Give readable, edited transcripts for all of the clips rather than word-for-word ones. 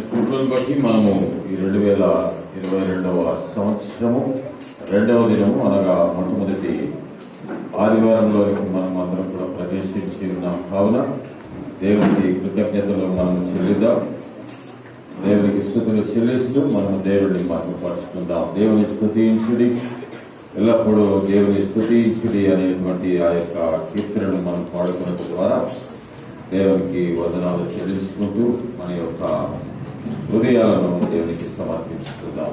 కృపను బట్టి మనము ఈ 2022వ సంవత్సరము 2వ దినము అనగా మొట్టమొదటి ఆదివారంలోకి మనం అందరం కూడా ప్రవేశించి ఉన్నాం. కావున దేవునికి కృతజ్ఞతలు మనము చెల్లిద్దాం. దేవునికి స్తుతులు చెల్లిస్తూ మనము దేవుడిని మహిమపరుచుకుందాం. దేవుని స్తుతించుడి, ఎల్లప్పుడూ దేవుని స్తుతించుడి అనేటువంటి ఆ యొక్క కీర్తనను మనం పాడుకున్న ద్వారా దేవునికి వందనాలు చెల్లించుకుంటూ మన యొక్క హృదయాలను దేవునికి సమర్పించుకుందాం.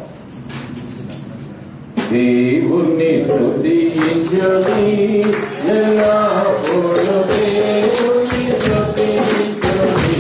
దేవుణ్ణి స్తుతించుడి, ఎల్లప్పుడూ దేవుణ్ణి స్తుతించుడి.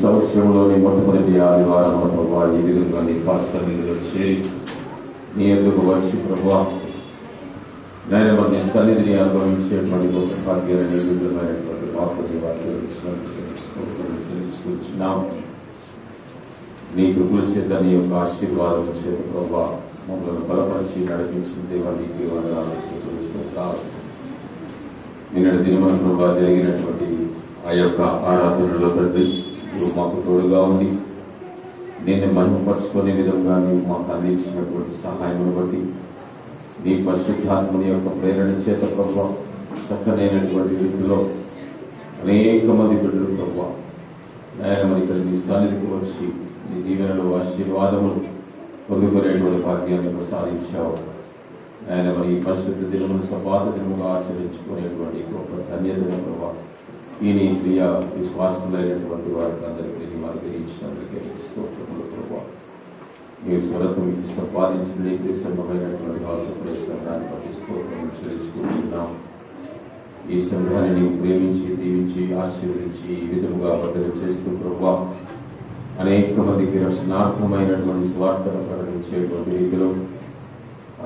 సంవత్సరంలోని మొట్టమొదటి ఆదివారం ప్రభావ ఈ విధంగా నీ పాఠశాలలో చేరి నీ ఎదుగు వచ్చి ప్రభావ నేను మన సన్నిధిని అనుభవించేటువంటి గొప్ప భాగ్యాన్ని నిర్విధమైనటువంటి వాక్య వాక్యం నీ కృపల చేత నీ యొక్క ఆశీర్వాదం చేత ప్రభావ మమ్మల్ని బలపరిచి నడిపించిన దేవానికి నిన్నటి దినమన ప్రభావ జరిగినటువంటి ఆ యొక్క ఆరాధనలో తండ్రి నువ్వు మాకు తోడుగా ఉండి నేను మహిమపరుచుకునే విధంగా నీవు మాకు అందించినటువంటి సహాయమును బట్టి నీ పరిశుద్ధాత్మని యొక్క ప్రేరణ చేత ప్రభావ చక్కనైనటువంటి రీతిలో అనేక మంది బిడ్డలు ప్రభావ ఆయన మరి ఇక్కడ నీ సన్నిధికి వచ్చి నీ దీవెనలో ఆశీర్వాదములు పొందుకునేటువంటి భాగ్యాన్ని ప్రసాదించావు. ఆయన మరి ఈ పరిశుద్ధ దినములు సపాత దినముగా ఆచరించుకునేటువంటి గొప్ప ధన్యతను ప్రభావ ఈ నీ ప్రియ విశ్వాసములైనటువంటి వారికి అందరికీ నీ అనుగ్రహించినందుకే స్తోత్రములు ప్రభావ. నీ స్వరత్వం సంపాదించిన నీకు సంఘమైనటువంటి వాసపడే సంఘాన్ని బట్టి స్తోత్రం చెల్లించుకుంటున్నాం. ఈ సంఘాన్ని నీవు ప్రేమించి దీవించి ఆశీర్వదించి ఈ విధముగా భద్రత చేస్తూ ప్రభావ అనేక మందికి రక్షణార్థమైనటువంటి స్వార్థను ప్రకటించేటువంటి రీతిలో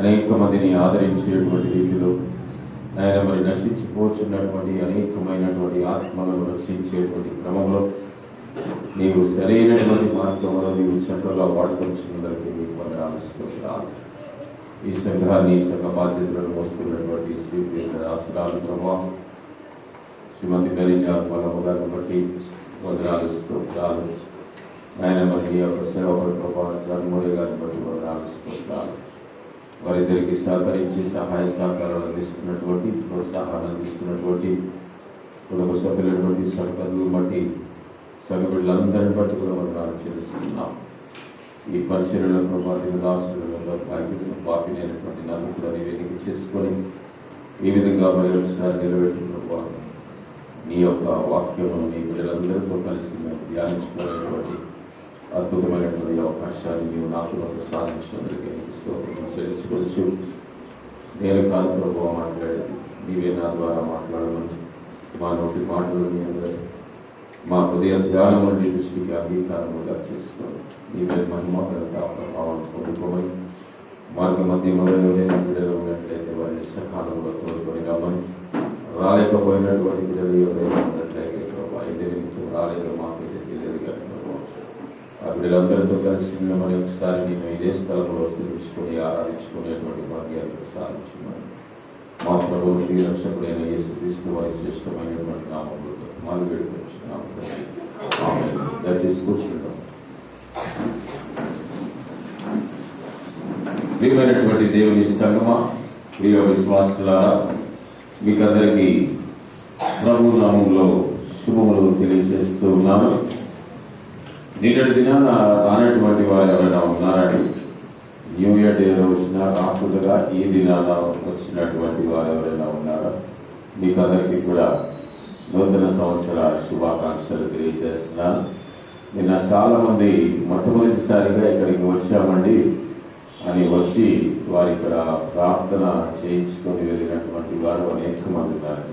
అనేక మందిని ఆదరించేటువంటి రీతిలో ఆయన మరి నశించిపోతున్నటువంటి అనేకమైనటువంటి ఆత్మలను రక్షించేటువంటి క్రమంలో నీవు సరైనటువంటి మార్గంలో నీవు చక్కగా వాడుకొచ్చినందరికీ నీకు వందనాలు. ఈ సంఘాన్ని సంఘ బాధ్యతలను వస్తున్నటువంటి శ్రీ రాష్ట్రాల ప్రభావం శ్రీమతి గరిజా బలములను బట్టి వందనాలు. ఆయన మరి యొక్క సేవకుల ప్రభావం జన్మూరి గారిని బట్టి వందనాలు. వారిద్దరికి సహకరించి సహాయ సహకారాలు అందిస్తున్నటువంటి ప్రోత్సాహాన్ని అందిస్తున్నటువంటి కుటుంబ సభ్యులటువంటి సహకారులు బట్టి సభ్యులందరిని బట్టి కూడా వందనాలు చెల్లిస్తున్నాం. ఈ పరిశీలన ప్రభావిత దాసులలో పాపినైనటువంటి నలుగురుని వెలికి చేసుకొని ఈ విధంగా మరి ఒకసారి నిలబెట్టిన ప్రభావం నీ యొక్క వాక్యము నీ బిడ్డలందరితో కలిసి మేము ధ్యానించుకునేటువంటి అద్భుతమైనటువంటి అవకాశాన్ని నీవు నాకు సాధించినందుకే స్తోత్రం చెల్లించుకోవచ్చు. నేను కాదు ప్రభావం మాట్లాడేది నీవే నా ద్వారా మాట్లాడమని మా నోటి మాటలు నీ అందరూ మా హృదయ ధ్యానం వంటి దృష్టికి అంగీకారముగా చేసుకోవాలి. నీవే మహిమ ప్రభావాన్ని పొందుకోమని మార్గ మధ్య మొదలు బిడ్డలు ఉన్నట్లయితే వారిని సకాలంలో తోడుకొని రమ్మని రాలేకపోయినటువంటి బిడ్డలు ఎవరైనా ఉన్నట్లయితే ప్రభావ ఎదురు రాలేక మాకైతే తెలియదు కానీ ఆ బిడ్డలందరితో కలిసి మరి ఒకసారి నేను ఇదే స్థలంలో స్థిరించుకొని ఆరాధించుకునేటువంటి భాగ్యాన్ని సాధించుకున్నాను. మా ప్రభువుకి రక్షకుడైన యేసుక్రీస్తు వారి శ్రేష్టమైనటువంటి నామములు మాలు వేడుకొచ్చున్నాము. దయచేసి కూర్చుంటాం. ప్రియమైనటువంటి దేవుని సంగమా, ప్రియ విశ్వాసులారా, మీకందరికీ ప్రభు నామంలో శుభములు తెలియజేస్తూ ఉన్నాను. నిన్నటి దినాన రానటువంటి వారు ఎవరైనా ఉన్నారని న్యూ ఇయర్ డే రోజున రాకుండా ఈ దినాన వచ్చినటువంటి వారు ఎవరైనా ఉన్నారా? మీకందరికీ కూడా నూతన సంవత్సర శుభాకాంక్షలు తెలియజేస్తున్నాను. నిన్న చాలా మంది మొట్టమొదటిసారిగా ఇక్కడికి వచ్చామండి అని వచ్చి వారి ఇక్కడ ప్రార్థన చేయించుకొని వెళ్ళినటువంటి వారు అనేక మంది ఉన్నారు.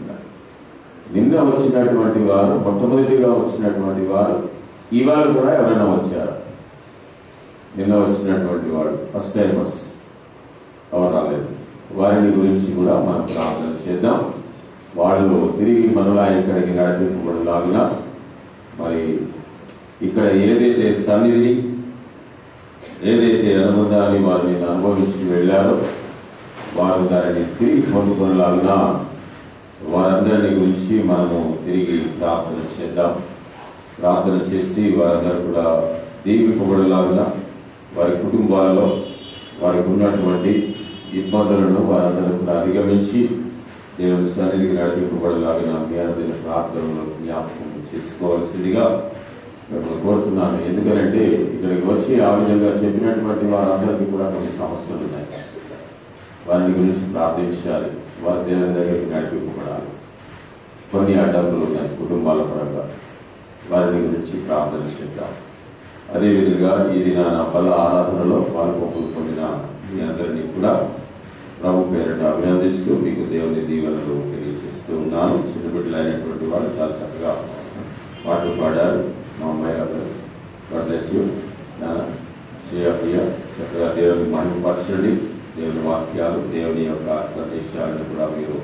నిన్న వచ్చినటువంటి వారు, మొట్టమొదటిగా వచ్చినటువంటి వారు ఇవాళ కూడా ఎవరైనా వచ్చారు? నిన్న వచ్చినటువంటి వాడు ఫస్ట్ టైమర్స్ ఎవరు రాలేదు. వారిని గురించి కూడా మనం ప్రార్థన చేద్దాం. వాళ్ళు తిరిగి మనలా ఇక్కడికి నడిపింపబడిలాగునా మరి ఇక్కడ ఏదైతే సన్నిధి, ఏదైతే అనుబంధాన్ని వారు నేను అనుభవించి వెళ్ళారో వారు దానిని తిరిగి పొందుకునేలాగునా వారందరిని గురించి మనము తిరిగి ప్రార్థన చేద్దాం. ప్రార్థన చేసి వారందరూ కూడా దీవింపబడేలాగునా వారి కుటుంబాలలో వారికి ఉన్నటువంటి ఇబ్బందులను వారందరూ కూడా అధిగమించి దేవుని సన్నిధికి నడిపింపబడేలాగిన మీ అందరి ప్రార్థనలో జ్ఞాపకం చేసుకోవాల్సిందిగా మిమ్మల్ని కోరుతున్నాను. ఎందుకంటే ఇక్కడికి వచ్చి ఆ విధంగా చెప్పినటువంటి వారందరికీ కూడా కొన్ని సమస్యలు ఉన్నాయి. వారిని గురించి ప్రార్థించాలి. వారి దేవుని దగ్గరికి నడిపింపబడాలి. కొన్ని అడ్డంకులు ఉన్నాయి కుటుంబాల పరంగా. వారిని గురించి ప్రార్థన చేద్దాం. అదేవిధంగా ఈ దినాన పల ఆరాధనలో పాల్గొంపులు పొందిన మీ అందరినీ కూడా ప్రభు పేరిట అభినందిస్తూ మీకు దేవుని దీవెనలు తెలియజేస్తూ ఉన్నాను. చిన్నబిడ్డలైనటువంటి వారు చాలా చక్కగా పాటలు పాడారు. మా అమ్మాయి గారు గాడ్ బ్లెస్ యూ. శ్రీయ చక్కగా దేవుని మహిమపరచండి. దేవుని వాక్యాలు, దేవుని యొక్క సందేశాలను కూడా మీరు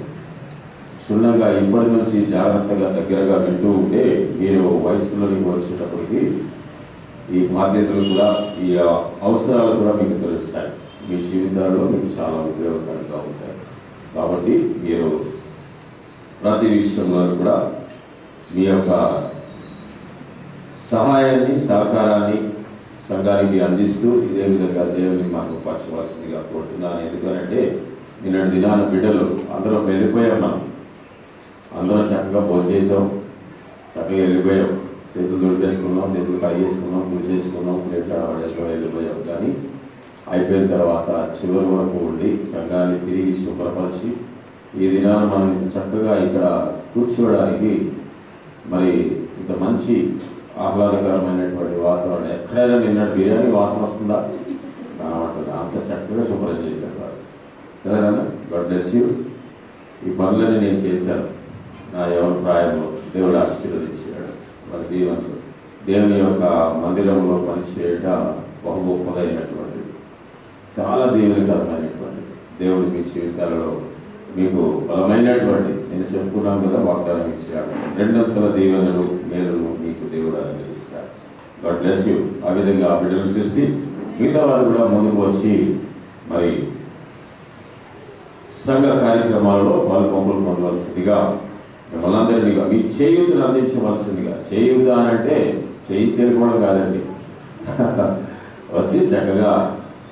క్షుణ్ణంగా ఇప్పటి నుంచి జాగ్రత్తగా దగ్గరగా వింటూ ఉంటే మీరు వయసులోనికి వచ్చేటప్పటికి ఈ బాధ్యతలు కూడా, ఈ అవసరాలు కూడా మీకు తెలుస్తాయి. మీ జీవితాల్లో మీకు చాలా ఉపయోగకరంగా ఉంటాయి. కాబట్టి మీరు ప్రతి విషయంలో కూడా మీ యొక్క సహాయాన్ని, సహకారాన్ని సంఘానికి అందిస్తూ ఇదే విధంగా దేవుని మాకు పరచవలసిందిగా కోరుతున్నాను. ఎందుకంటే నిన్నటి దినాన బిడ్డలు అందరం వెళ్ళిపోయాం. అందరం చక్కగా భోజనం చేసాం, చక్కగా వెళ్ళిపోయాం, చేతులు దుడిపేసుకున్నాం, చేతులు కై చేసుకున్నాం, పూజ చేసుకున్నాం, ప్లేట్లో వెళ్ళిపోయాం. కానీ అయిపోయిన తర్వాత చివరి వరకు ఉండి సంఘాన్ని తిరిగి శుభ్రపరిచి ఈ దినాన మనం చక్కగా ఇక్కడ కూర్చోవడానికి మరి ఇంత మంచి ఆహ్లాదకరమైనటువంటి వాతావరణం. ఎక్కడైనా నిన్నటి బిర్యానీ వాసన వస్తుందా? కనబడుతుంది. అంత చక్కగా శుభ్రం చేశారు వారు. సరేనా? God bless you. ఈ పనులని నేను చేశాను నా ఎవరి ప్రాయంలో. దేవుడు ఆశీర్వదించాడు. మరి దేవుని యొక్క మందిరంలో పనిచేయట బహు గొప్పదైనటువంటిది, చాలా దీవెనకరమైనటువంటిది. దేవుడు మీ జీవితాలలో మీకు బలమైనటువంటి, నేను చెప్పుకున్నాను కదా, వాగ్దానం ఇచ్చాడు. రెండంతల దీవెనలు, మేలును మీకు దేవుడు అనుగ్రహిస్తాడు. God bless you. ఆ విధంగా ఆ బిడ్డలు చూసి మిగతా వారు కూడా ముందుకు వచ్చి మరి సంఘ కార్యక్రమాల్లో పాల్పొంపులు పొందవలసిందిగా మిమ్మల్ని అందరినీ మీ చేయూతను అందించవలసిందిగా. చేయూత అని అంటే చేయించేరుకోవడం కాదండి, వచ్చి చక్కగా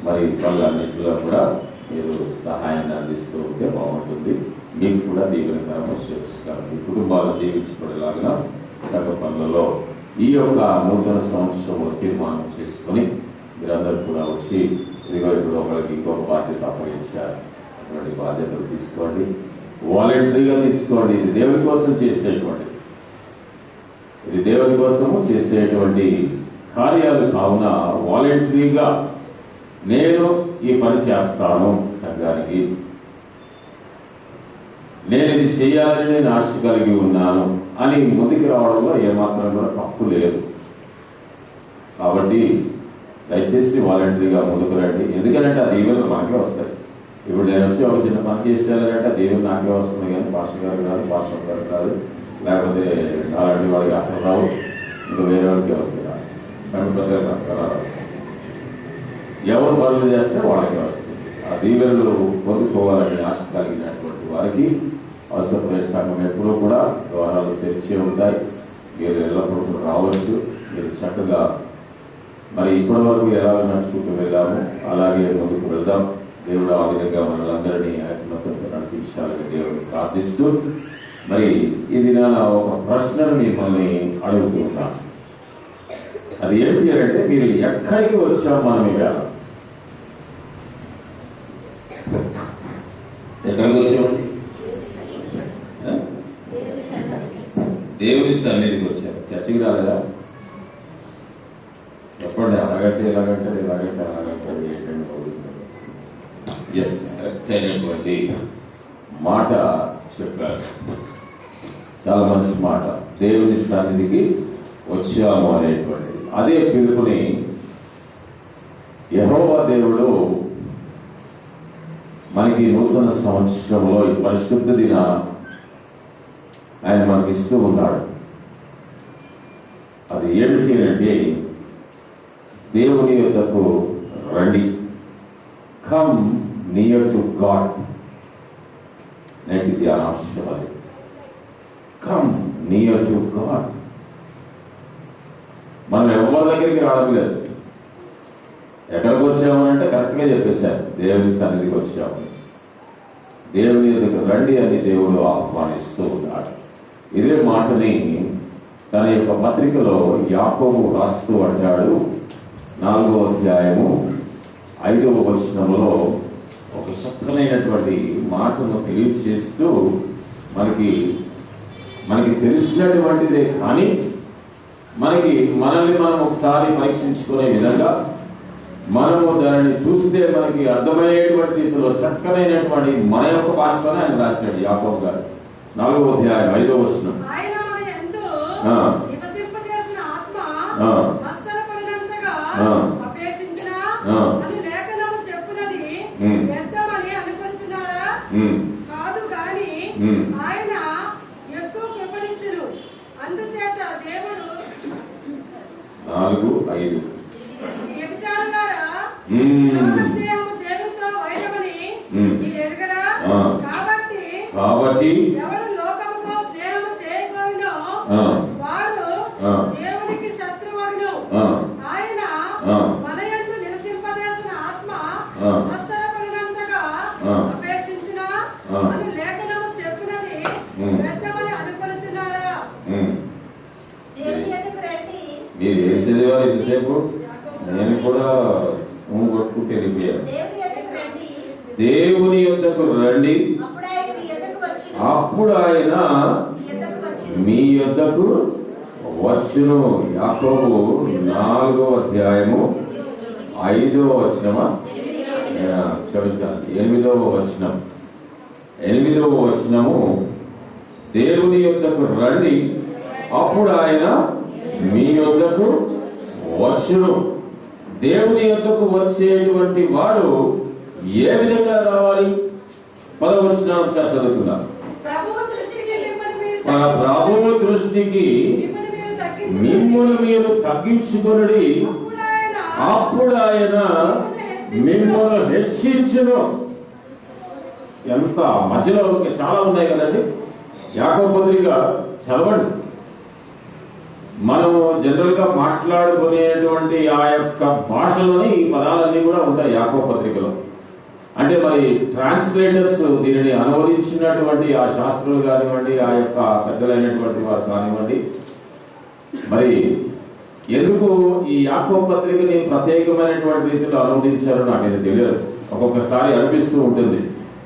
మరి పనులన్నింటిలో కూడా మీరు సహాయాన్ని అందిస్తూ ఉంటే బాగుంటుంది. మీకు కూడా దీవెనకరము, శ్రేయస్కరం, మీ కుటుంబాలను దీవించుకునేలాగా సంఘ పనులలో ఈ యొక్క నూతన సంవత్సరంలో తీర్మానం చేసుకొని మీరందరూ కూడా వచ్చి ఇదిగో ఇప్పుడు ఒకరికి ఇంకొక బాధ్యత అప్పగించారు. అటువంటి బాధ్యతలు తీసుకోండి, వాలంటరీగా తీసుకోండి. ఇది దేవుని కోసం చేసేటువంటి, ఇది దేవుని కోసము చేసేటువంటి కార్యాలు కావున వాలంటరీగా నేను ఈ పని చేస్తాను, సంఘానికి నేను ఇది చేయాలని నేను ఆశ కలిగి ఉన్నాను అని ముందుకు రావడంలో ఏమాత్రం కూడా తప్పు లేదు. కాబట్టి దయచేసి వాలంటరీగా ముందుకు రండి. ఎందుకంటే ఆ దీవెనలు నాకే వస్తాయి. ఇప్పుడు నేను వచ్చి ఒక చిన్న పని చేసేయాలంటే ఆ దీవెన నాకే వస్తుంది, కానీ పాస్టర్ గారు కాదు, పాస్టర్ గారు కాదు, లేకపోతే అలాంటి వాడికి అసలు రావు, ఇంకా వేరే వాడికి ఎవరికి రాదు, సంఘ ఎవరు పనులు చేస్తే వాళ్ళకి వస్తుంది. ఆ దీవెనలు పొందుకోవాలని ఆశ కలిగినటువంటి వారికి అవసరమైన సంఘం ఎప్పుడూ కూడా ద్వారాలు తెరిచే ఉంటాయి. మీరు ఎల్లప్పుడూ రావచ్చు. మీరు చక్కగా మరి ఇప్పటి వరకు ఎలా నడుచుకుంటూ వెళ్ళాము అలాగే ముందుకు వెళ్దాం. దేవుడు ఆ విధంగా మనలందరినీ ఆత్మతో నడిపించాలని దేవుడిని ప్రార్థిస్తూ మరి ఈ దినాన ఒక ప్రశ్నను మిమ్మల్ని అడుగుతూ ఉన్నాను. అది ఏంటి అంటే, మీరు ఎక్కడికి వచ్చాం మనం ఇవాళ? ఎక్కడికి వచ్చామండి? దేవుని సన్నిధికి వచ్చారు. చర్చికి రాలేదా? చెప్పండి. అలాగంటే ఇలాగంటారు, ఇలాగంటే అలాగంటారు, ఏంటంటే ఎస్, కరెక్ట్ అయినటువంటి మాట చెప్పారు. చాలా మంచి మాట. దేవుని సన్నిధికి వచ్చాము అనేటువంటిది. అదే పిలుపుని యెహోవా దేవుడు మనకి నూతన సంవత్సరంలో ఈ పరిశుద్ధ దిన ఆయన మనకి ఇస్తూ ఉన్నాడు. అది ఏమిటి అంటే, దేవుని యొద్దకు రండి, కమ్ నియర్ టు గాడ్. నేటి ధ్యానాంశం అది, కమ్ నియర్ టు గాడ్. మనం ఎవరి దగ్గరికి రావడం లేదు. ఎక్కడికి వచ్చామనంటే కరెక్ట్గా చెప్పేశారు, దేవుని సన్నిధికి వచ్చాము. దేవుని దగ్గర రండి అని దేవుడు ఆహ్వానిస్తూ ఉన్నాడు. ఇదే మాటని తన యొక్క పత్రికలో యాకోబు రాస్తూ అంటాడు. 4వ అధ్యాయము 5వ వచనంలో ఒక చక్కనైనటువంటి మాటను తెలియజేస్తూ మనకి తెలిసినటువంటిదే, కానీ మనల్ని మనం ఒకసారి పరీక్షించుకునే విధంగా మనము దానిని చూస్తే మనకి అర్థమయ్యేటువంటి రీతిలో చక్కనైనటువంటి మన యొక్క భాషలోనే ఆయన రాశాడు యాకోబు గారు. 4వ అధ్యాయం 5వ వచనం. అస్సలపడినంతగా అపేక్షించినా అని లేఖనము చెప్పునది వ్యర్థమని అనుకొనుచున్నారా? కాదు గాని ఆయన ఎక్కువ కృపణించును. అందుచేత దేవుడు 4:5 వ్యభిచారులారా, స్నేహము దేవునితో వైరమని మీరు ఎరుగరా? కాబట్టి ఎవరు లోకముతో స్నేహము చేయగలనో వాడు దేవునికి శత్రువగును. ఆయన మన యందు నివసింపజేసిన ఆత్మ అస్సలపడినంతగా అపేక్షించునా అని లేఖనము చెప్పినది వ్యర్థమని అనుకొనుచున్నారా? దేవుని యొద్దకు రండి. మీరు ఏం చదివారు ఇంతసేపు? నేను కూడా కొట్టుకుంటే వెళ్ళిపోయాను. దేవుని యొద్దకు రండి, అప్పుడు ఆయన మీ యొద్దకు వచ్చును. యాకోబు 4వ అధ్యాయము 5వ వచనమా, క్షమించాలి, 8వ వచనం. 8వ వచనము, దేవుని యొద్దకు రండి, అప్పుడు ఆయన మీ యొద్దకు వచ్చును. దేవుని యొద్దకు వచ్చేటువంటి వాడు ఏ విధంగా రావాలి? 10వ వచనం చదువుకుందాం. ప్రభువు దృష్టికి మిమ్మును మీరు తగ్గించుకొనుడి, అప్పుడు ఆయన మిమ్మల్ని హెచ్చించును. ఎంత మధ్యలో చాలా ఉన్నాయి కదండి. యాకోబు పత్రిక చదవండి. మనం జనరల్ గా మాట్లాడుకునేటువంటి ఆ యొక్క భాషలోని ఈ పదాలన్నీ కూడా ఉంటాయి యాకోబు పత్రికలో. అంటే మరి ట్రాన్స్లేటర్స్ దీనిని అనువదించినటువంటి ఆ శాస్త్రులు కానివ్వండి, ఆ యొక్క పెద్దలైనటువంటి వారు కానివ్వండి, మరి ఎందుకు ఈ యాకోబు పత్రికని ప్రత్యేకమైనటువంటి రీతిలో అనువదించారో నాకు తెలియదు. ఒక్కొక్కసారి అనిపిస్తూ ఉంటుంది.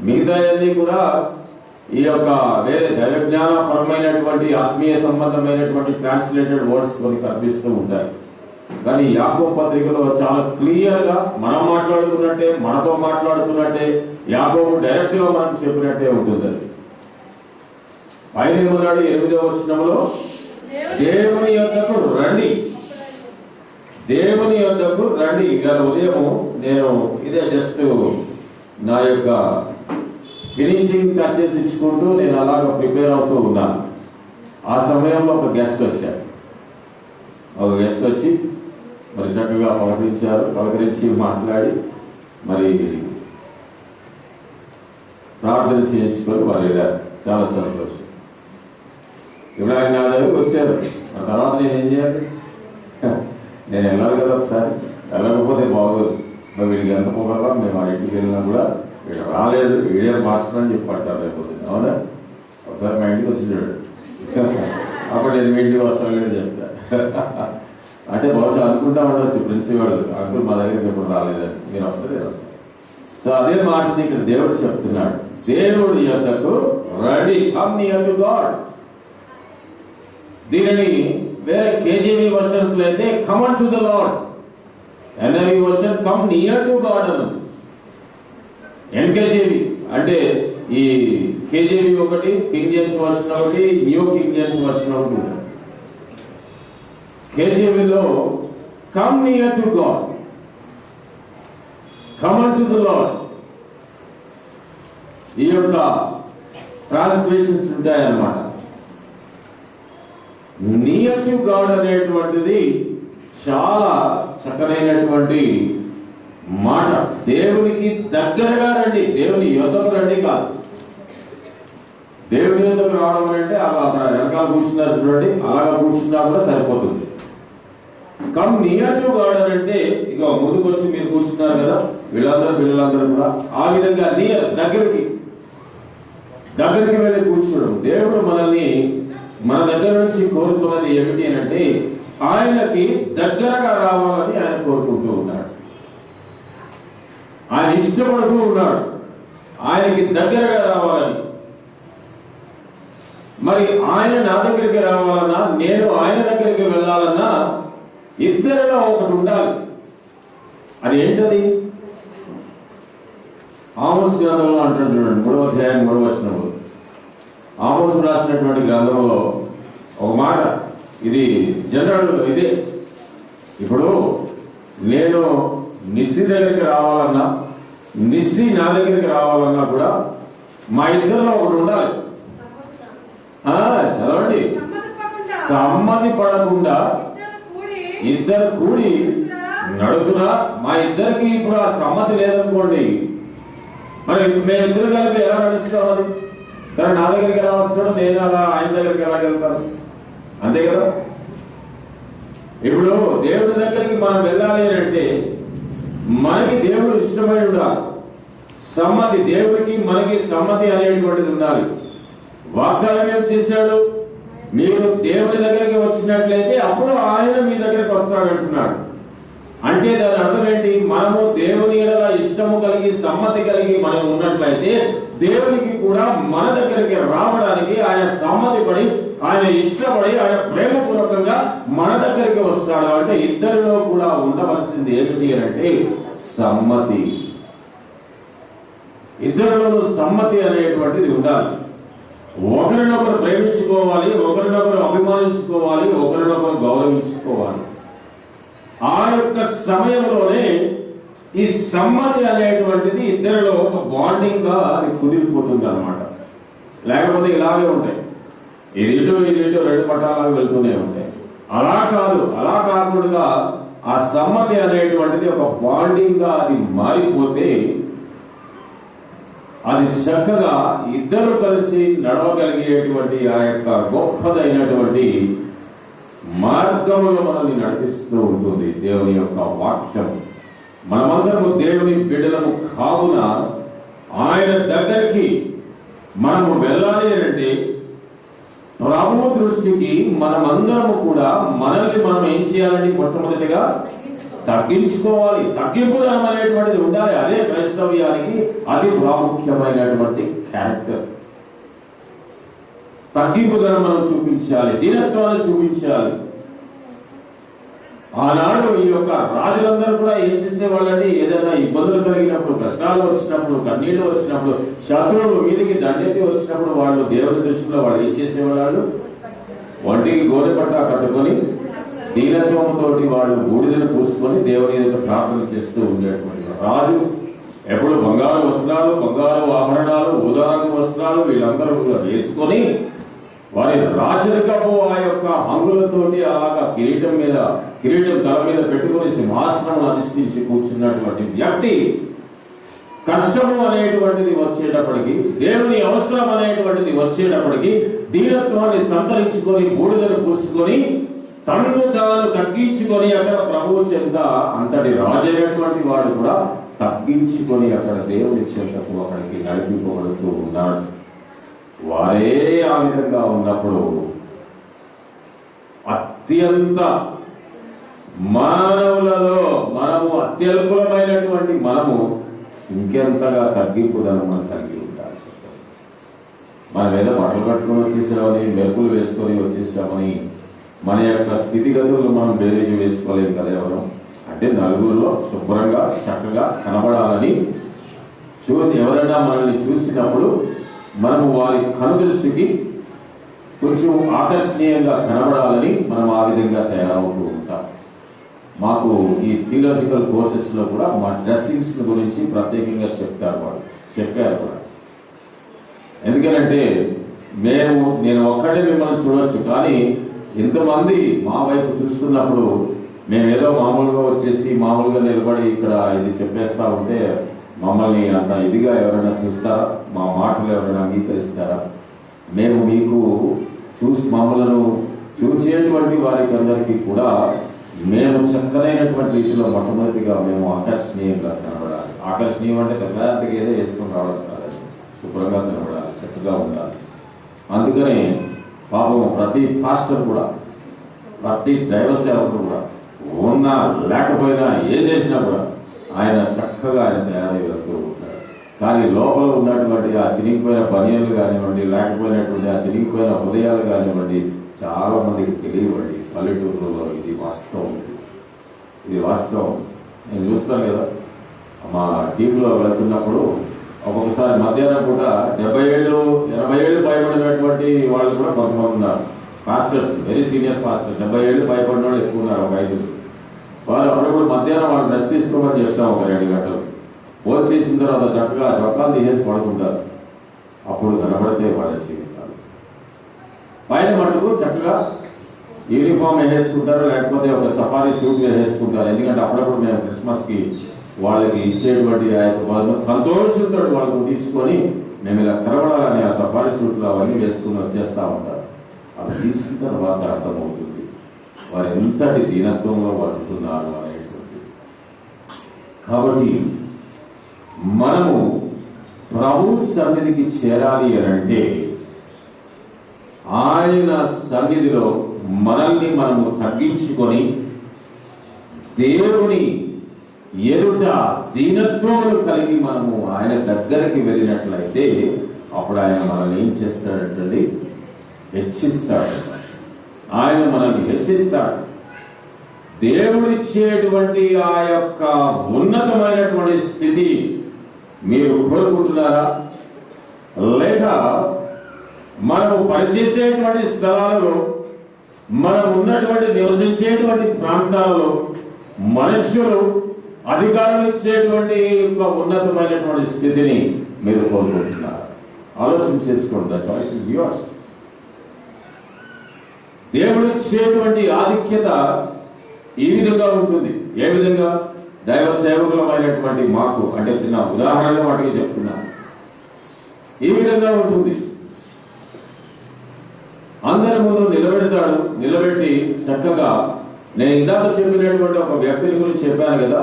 మిగతా అన్ని కూడా ఈ యొక్క వేరే దైవజ్ఞానపరమైనటువంటి ఆత్మీయ సంబంధమైనటువంటి ట్రాన్స్లేటెడ్ వర్డ్స్ కొన్ని కనిపిస్తూ ఉంటాయి. కానీ యాకోబు పత్రికలో చాలా క్లియర్ గా మనం మాట్లాడుతున్నట్టే, మనతో మాట్లాడుతున్నట్టే, యాకోబు డైరెక్ట్ గా మనం చెప్పినట్టే ఉంటుంది. పైన ఏమన్నాడు? 8వ వచనంలో, దేవుని యొద్దకు రండి, దేవుని యొద్దకు రండి. ఇవాళ ఉదయం నేను ఇదే జస్ట్ నా యొక్క ఫినిషింగ్ టచెస్ ఇచ్చుకుంటూ నేను అలాగ ప్రిపేర్ అవుతూ ఉన్నాను. ఆ సమయంలో ఒక గెస్ట్ వచ్చారు. ఒక గెస్ట్ వచ్చి మరి చక్కగా పలకరించి మాట్లాడి మరి ప్రార్థన చేయించుకొని వారు వెళ్ళారు. చాలా సంతోషం. ఇప్పుడు ఆయన నా దగ్గరకు వచ్చారు. ఆ తర్వాత నేను ఏం చేయాలి? నేను వెళ్ళాలి కదా ఒకసారి. వెళ్ళకపోతే బాగోదు. మరి వీడికి ఎంత పోగలవా? మేము ఆ ఇంటికి వెళ్ళినా కూడా వీడు రాలేదు, వీడియో మాస్టర్ అని చెప్పి పట్టారు. లేకపోతే అవునా? ఒకసారి మా ఇంటికి వచ్చేసాడు. అప్పుడు నేను మీ ఇంటికి వస్తానని చెప్తా. అంటే బహుశా అనుకుంటా ఉండొచ్చు ప్రిన్సిపల్ అంకుల్ మా దగ్గరికి ఎప్పుడు రాలేదని. మీరు వస్తే వస్తారు. సో అదే మాటని ఇక్కడ దేవుడు చెప్తున్నాడు. దేవుడి యొద్దకు రండి, కమ్ నియర్ టు గాడ్. దీనిని వేరే కేజీవీ వర్షన్స్ లో అయితే come on to the Lord, NIV version come near to God అని. ఎన్కేజీవి అంటే ఈ కేజీవి ఒకటి, కింగ్ జేమ్స్ వర్షన్ ఒకటి, న్యూ కింగ్ జేమ్స్ వర్షన్ ఒకటి. కేజీవిలో come near to God, come on to the Lord, ఈ యొక్క ట్రాన్స్లేషన్స్ ఉంటాయన్నమాట. నియర్ టు గాడ్ అనేటువంటిది చాలా చక్కనైనటువంటి మాట. దేవునికి దగ్గరగా రండి, దేవుని యొద్దకు రండి కాదు. దేవుని యొద్దకు రావడం అంటే అలా వెనకాల కూర్చున్నారు చూడండి, అలాగా కూర్చున్నా కూడా సరిపోతుంది. కమ్ నియర్ టు గాడ్ అని అంటే ఇక ముందుకు వచ్చి మీరు కూర్చున్నారు కదా, పిల్లలందరూ కూడా ఆ విధంగా నియర్, దగ్గరికి వెళ్ళి కూర్చోవడం. దేవుడు మనల్ని మన దగ్గర నుంచి కోరుతున్నది ఏమిటి అంటే ఆయనకి దగ్గరగా రావాలని ఆయన కోరుకుంటూ ఉన్నాడు. ఆయన ఇష్టపడుతూ ఉన్నాడు ఆయనకి దగ్గరగా రావాలని. మరి ఆయన నా దగ్గరికి రావాలన్నా, నేను ఆయన దగ్గరికి వెళ్ళాలన్నా ఇద్దరిలో ఒకటి ఉండాలి. అది ఏంటది? ఆమోసు గ్రంథంలో అంటాడు చూడండి, 3వ అధ్యాయం 3వ వచనంలో. ఆమోసు రాసినటువంటి గ్రంథంలో ఒక మాట, ఇది జనరల్ ఇదే ఇప్పుడు నేను నిస్సి దగ్గరికి రావాలన్నా, నిస్సి నా దగ్గరికి రావాలన్నా కూడా మా ఇద్దరిలో ఒకటి ఉండాలి. చదవండి, సమ్మతి పడకుండా ఇద్దరు కూడి నడుతున్నా. మా ఇద్దరికి ఇప్పుడు ఆ సమ్మతి లేదనుకోండి, మరి మేమిద్దరు కలిపి ఎలా నడుస్తాం? అది కానీ నా దగ్గరికి ఎలా వస్తాడు, నేను అలా ఆయన దగ్గరికి ఎలా వెళ్తాను? అంతే కదా. ఇప్పుడు దేవుడి దగ్గరికి మనం వెళ్ళాలి అంటే మనకి దేవుడు ఇష్టమై ఉండాలి. సమ్మతి, దేవుడికి మనకి సమ్మతి అనేటువంటిది ఉండాలి. వాగ్దానం ఏం చేశాడు? మీరు దేవుడి దగ్గరికి వచ్చినట్లయితే అప్పుడు ఆయన మీ దగ్గరికి వస్తాడంటున్నాడు. అంటే దాని అర్థం ఏంటి? మనము దేవుని ఎడల ఇష్టము కలిగి సమ్మతి కలిగి మనం ఉన్నట్లయితే దేవునికి కూడా మన దగ్గరికి రావడానికి ఆయన సమ్మతి పడి, ఆయన ఇష్టపడి, ఆయన ప్రేమపూర్వకంగా మన దగ్గరికి వస్తాడు. అంటే ఇద్దరిలో కూడా ఉండవలసింది ఏమిటి అంటే సమ్మతి. ఇద్దరిలోనూ సమ్మతి అనేటువంటిది ఉండాలి. ఒకరినొకరు ప్రేమించుకోవాలి, ఒకరినొకరు అభిమానించుకోవాలి, ఒకరినొకరు గౌరవించుకోవాలి. ఆ యొక్క సమయంలోనే ఈ సమ్మతి అనేటువంటిది ఇద్దరిలో ఒక బాండింగ్ గా అది కుదిరిపోతుంది అన్నమాట. లేకపోతే ఇలాగే ఉంటాయి, ఇది ఇటు రెండు పట్టాలకు వెళ్తూనే ఉంటాయి. అలా కాదు, అలా కాకుండా ఆ సమ్మతి అనేటువంటిది ఒక బాండింగ్ గా అది మారిపోతే అది చక్కగా ఇద్దరు కలిసి నడవగలిగేటువంటి ఆ యొక్క గొప్పదైనటువంటి మార్గములో మనల్ని నడిపిస్తూ ఉంటుంది దేవుని యొక్క వాక్యం. మనమందరము దేవుని బిడ్డలము కావున ఆయన దగ్గరికి మనము వెళ్ళాలి అంటే ప్రభువు దృష్టికి మనమందరము కూడా మనల్ని మనం ఏం చేయాలని మొట్టమొదటిగా తగ్గించుకోవాలి. తగ్గింపుదనం అనేటువంటిది ఉండాలి. అదే క్రైస్తవ్యానికి అతి ప్రాముఖ్యమైనటువంటి క్యారెక్టర్. తగ్గింపుదనం మనం చూపించాలి, దీనత్వాన్ని చూపించాలి. ఆనాడు ఈ యొక్క రాజులందరూ కూడా ఏం చేసేవాళ్ళంటే ఏదైనా ఇబ్బందులు కలిగినప్పుడు, కష్టాలు వచ్చినప్పుడు, కన్నీళ్లు వచ్చినప్పుడు, శత్రువులు మీదికి దండెత్తి వచ్చినప్పుడు వాళ్ళు దేవుని దృష్టిలో వాళ్ళు ఏం చేసేవాళ్ళు? ఒంటికి గోనె పట్ట కట్టుకొని దీనత్వంతో వాళ్ళు బూడిదను పూసుకొని దేవుని ఎదుట ప్రార్థన చేస్తూ ఉండేటువంటి రాజు ఎప్పుడు బంగారు వస్త్రాలు, బంగారు ఆభరణాలు, ఉదారంగ వస్త్రాలు వీళ్ళందరూ కూడా వేసుకొని వారి రాజరికపు ఆ యొక్క అంగులతోటి అలాగా కిరీటం తల మీద పెట్టుకుని సింహాసనం అధిష్ఠించి కూర్చున్నటువంటి వ్యక్తి కష్టము అనేటువంటిది వచ్చేటప్పటికి, దేవుని అవసరం అనేటువంటిది వచ్చేటప్పటికి దీనత్వాన్ని సంతరించుకొని బూడిదను పూసుకొని తనను తాను తగ్గించుకొని అక్కడ ప్రభువు చెంత అంతటి రాజైనటువంటి వాడు కూడా తగ్గించుకొని అక్కడ దేవుని చెంతకు అక్కడికి నడిపింపబడుతూ ఉన్నాడు. వారే ఆ విధంగా ఉన్నప్పుడు అత్యంత మానవులలో మనము అత్యల్పులమైనటువంటి మనము ఇంకెంతగా తగ్గింపుదనం మనం కలిగి ఉండాలి. మనం ఏదో బట్టలు కట్టుకొని వచ్చేసామని, మెరుపులు వేసుకొని వచ్చేసామని మన యొక్క స్థితిగతులు మనం బేరీజు వేసుకోలేము కదా ఎవరు. అంటే నలుగురిలో శుభ్రంగా చక్కగా కనబడాలని చూసి ఎవరైనా మనల్ని చూసినప్పుడు మనము వారి కనుదృష్టికి కొంచెం ఆకర్షణీయంగా కనబడాలని మనం ఆ విధంగా తయారవుతూ ఉంటాం. మాకు ఈ థియలాజికల్ కోర్సెస్ లో కూడా మా డ్రెస్సింగ్స్ గురించి ప్రత్యేకంగా చెప్పారు కూడా. ఎందుకంటే నేను ఒక్కడే మిమ్మల్ని చూడొచ్చు, కానీ ఇంతమంది మా వైపు చూస్తున్నప్పుడు మేమేదో మామూలుగా వచ్చేసి మామూలుగా నిలబడి ఇక్కడ ఇది చెప్పేస్తా ఉంటే మమ్మల్ని అంత ఇదిగా ఎవరైనా చూస్తారా? మా మాటలు ఎవరైనా అంగీకరిస్తారా? మేము మీకు మమ్మలను చూసేటువంటి వారికి అందరికీ కూడా మేము చక్కనైనటువంటి రీతిలో మొట్టమొదటిగా మేము ఆకర్షణీయంగా కనబడాలి. ఆకర్షణీయం అంటే పెద్దగా ఏదో వేసుకొని రావడం కాదు, శుభ్రంగా కనబడాలి, చక్కగా ఉండాలి. అందుకనే పాపం ప్రతి పాస్టర్ కూడా, ప్రతి దైవ సేవకుడు కూడా ఉన్నా లేకపోయినా ఏం చేసినా కూడా ఆయన చక్కగా ఆయన తయారై వెళ్తూ ఉంటాడు. కానీ లోపల ఉన్నటువంటి ఆ చినిగిపోయిన బనియన్లు కానివ్వండి, లేకపోయినటువంటి ఆ చినిగిపోయిన హృదయాలు కానివ్వండి చాలా మందికి తెలియవండి. పల్లెటూరులో ఇది వాస్తవం. నేను చూస్తాను కదా, మా టీంలో వెళ్తున్నప్పుడు ఒక్కొక్కసారి మధ్యాహ్నం పూట 70 ఏళ్ళు 80 ఏళ్ళు భయపడినటువంటి వాళ్ళు కూడా కొంతమంది ఉన్నారు. పాస్టర్స్, వెరీ సీనియర్ పాస్టర్, 70 ఏళ్ళు భయపడిన వాళ్ళు ఎక్కువ ఉన్నారు. ఒక 5 వారు అప్పుడప్పుడు మధ్యాహ్నం వాళ్ళు రెస్ట్ తీసుకోమని చెప్తాం ఒక 2 గంటలు. ఫోన్ చేసిన తర్వాత చక్కగా చొక్కాలు తీసేసి పడుకుంటారు. అప్పుడు కనబడితే వాళ్ళ జీవితాలు. పైన మటుకు చక్కగా యూనిఫామ్ వేసేసుకుంటారు, లేకపోతే ఒక సఫారీ సూట్ వేసేసుకుంటారు. ఎందుకంటే అప్పుడప్పుడు మేము క్రిస్మస్కి వాళ్ళకి ఇచ్చేటువంటి ఆ యొక్క సంతోషంతో వాళ్ళకు తీసుకొని మేము ఇలా కనబడాలని ఆ సఫారీ సూట్లు అవన్నీ వేసుకుని వచ్చేస్తూ ఉంటారు. అవి తీసిన తర్వాత అర్థమవుతుంది వారు ఎంతటి దీనత్వంలో పడుతున్నారు అనేటువంటి. కాబట్టి మనము ప్రభు సన్నిధికి చేరాలి అని అంటే ఆయన సన్నిధిలో మనల్ని మనము తగ్గించుకొని దేవుని ఎదుట దీనత్వములు కలిగి మనము ఆయన దగ్గరికి వెళ్ళినట్లయితే అప్పుడు ఆయన మనల్ని ఏం చేస్తాడంటే హెచ్చిస్తాడు. ఆయన మనల్ని హెచ్చిస్తాడు. దేవుడిచ్చేటువంటి ఆ యొక్క ఉన్నతమైనటువంటి స్థితి మీరు కోరుకుంటున్నారా? లేక మనము పనిచేసేటువంటి స్థలాలలో, మనం ఉన్నటువంటి నివసించేటువంటి ప్రాంతాలలో మనుష్యులు అధికారులు ఇచ్చేటువంటి ఉన్నతమైనటువంటి స్థితిని మీరు కోరుకుంటున్నారు? ఆలోచన చేసుకోండి. The choice is yours. దేవుడు ఇచ్చేటువంటి ఆధిక్యత ఈ విధంగా ఉంటుంది. ఏ విధంగా? దైవ సేవకులమైనటువంటి మాకు, అంటే చిన్న ఉదాహరణ వాటికి చెప్తున్నా, ఈ విధంగా ఉంటుంది. అందరి ముందు నిలబెడతాడు. నిలబెట్టి చక్కగా, నేను ఇందాక చెప్పినటువంటి ఒక వ్యక్తిని గురించి చెప్పాను కదా,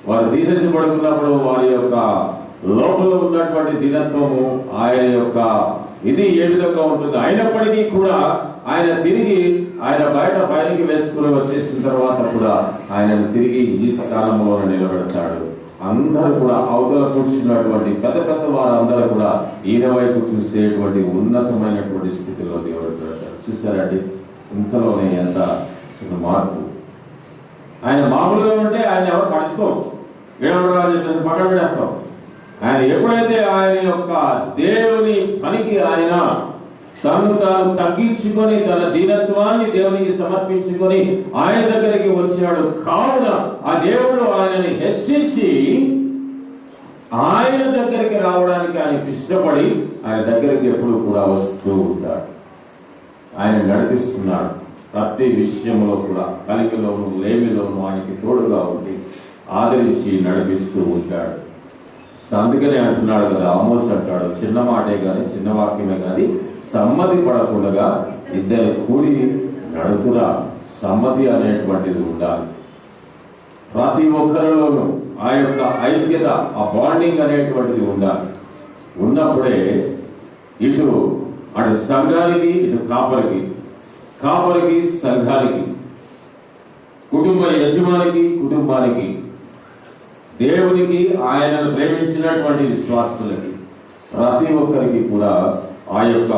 వారు తీసేసిపడుతున్నప్పుడు వారి యొక్క లోపల ఉన్నటువంటి దినత్వము, ఆయన యొక్క ఇది ఏ విధంగా ఉంటుంది. అయినప్పటికీ కూడా ఆయన తిరిగి ఆయన బయటికి వేసుకుని వచ్చేసిన తర్వాత కూడా ఆయన తిరిగి ఈ స్థానంలో నిలబెడతాడు. అందరూ కూడా అవతల కూర్చున్నటువంటి పెద్ద పెద్ద వారందరూ కూడా ఈయన వైపు చూసేటువంటి ఉన్నతమైనటువంటి స్థితిలో దేవుడు పెడతాడు. చూస్తారండి, ఇంతలోనే ఎంత చిన్న మార్పు. ఆయన మామూలుగా ఉంటే ఆయన ఎవరు పడుచుకోం, ఏడవరాజు పక్కన పెడేస్తాం. ఆయన ఎప్పుడైతే ఆయన యొక్క దేవుని పనికి ఆయన తాను తగ్గించుకొని తన దీనత్వాన్ని దేవునికి సమర్పించుకొని ఆయన దగ్గరికి వచ్చాడు. కావున ఆ దేవుడు ఆయనని హెచ్చించి ఆయన దగ్గరికి రావడానికి ఆయనకు ఇష్టపడి ఆయన దగ్గరికి ఎప్పుడు కూడా వస్తూ ఉంటాడు. ఆయన నడిపిస్తున్నాడు ప్రతి విషయంలో కూడా, కలిగిలోను లేమిలోను ఆయనకి తోడుగా ఉండి ఆదరించి నడిపిస్తూ ఉంటాడు. అందుకనే అంటున్నాడు కదా, ఆమోస్ అంటాడు, చిన్న మాటే కానీ చిన్న వాక్యమే కానీ సమ్మతి పడకుండా ఇద్దరు కూడి నడుతురా. సమ్మతి అనేటువంటిది ఉండాలి ప్రతి ఒక్కరిలోనూ. ఆ యొక్క ఐక్యత, ఆ బాండింగ్ అనేటువంటిది ఉండాలి. ఉన్నప్పుడే అటు సంఘానికి, ఇటు కాపరికి సంఘానికి, కుటుంబ యజమానికి కుటుంబానికి, దేవునికి ఆయనను ప్రేమించినటువంటి విశ్వాసులకి, ప్రతి ఒక్కరికి కూడా ఆ యొక్క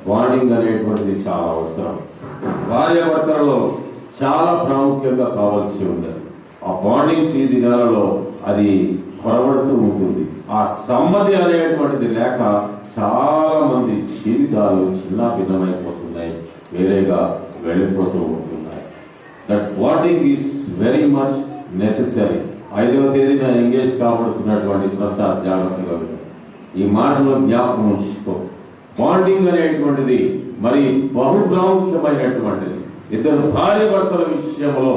బాండింగ్ అనేటువంటిది చాలా అవసరం. భార్యాభర్తలలో చాలా ప్రాముఖ్యంగా కావాల్సి ఉన్నది. ఆ బాండింగ్స్ ఈ దినాలలో అది కొరబడుతూ ఉంటుంది. ఆ సమ్మతి అనేటువంటిది లేక చాలా మంది జీవితాలు చిన్న భిన్నమైపోతున్నాయి, వేరేగా వెళ్ళిపోతూ ఉంటున్నాయి. That bonding is very much necessary. 5వ తేదీన ఎంగేజ్ కాబడుతున్నటువంటి ప్రసాద్ జాగ్రత్తగా ఈ మాటలో జ్ఞాపకం ఉంచుకో. బాండింగ్ అనేటువంటిది మరి బహు ప్రాముఖ్యమైనటువంటిది. ఇద్దరు భార్య భర్తల విషయంలో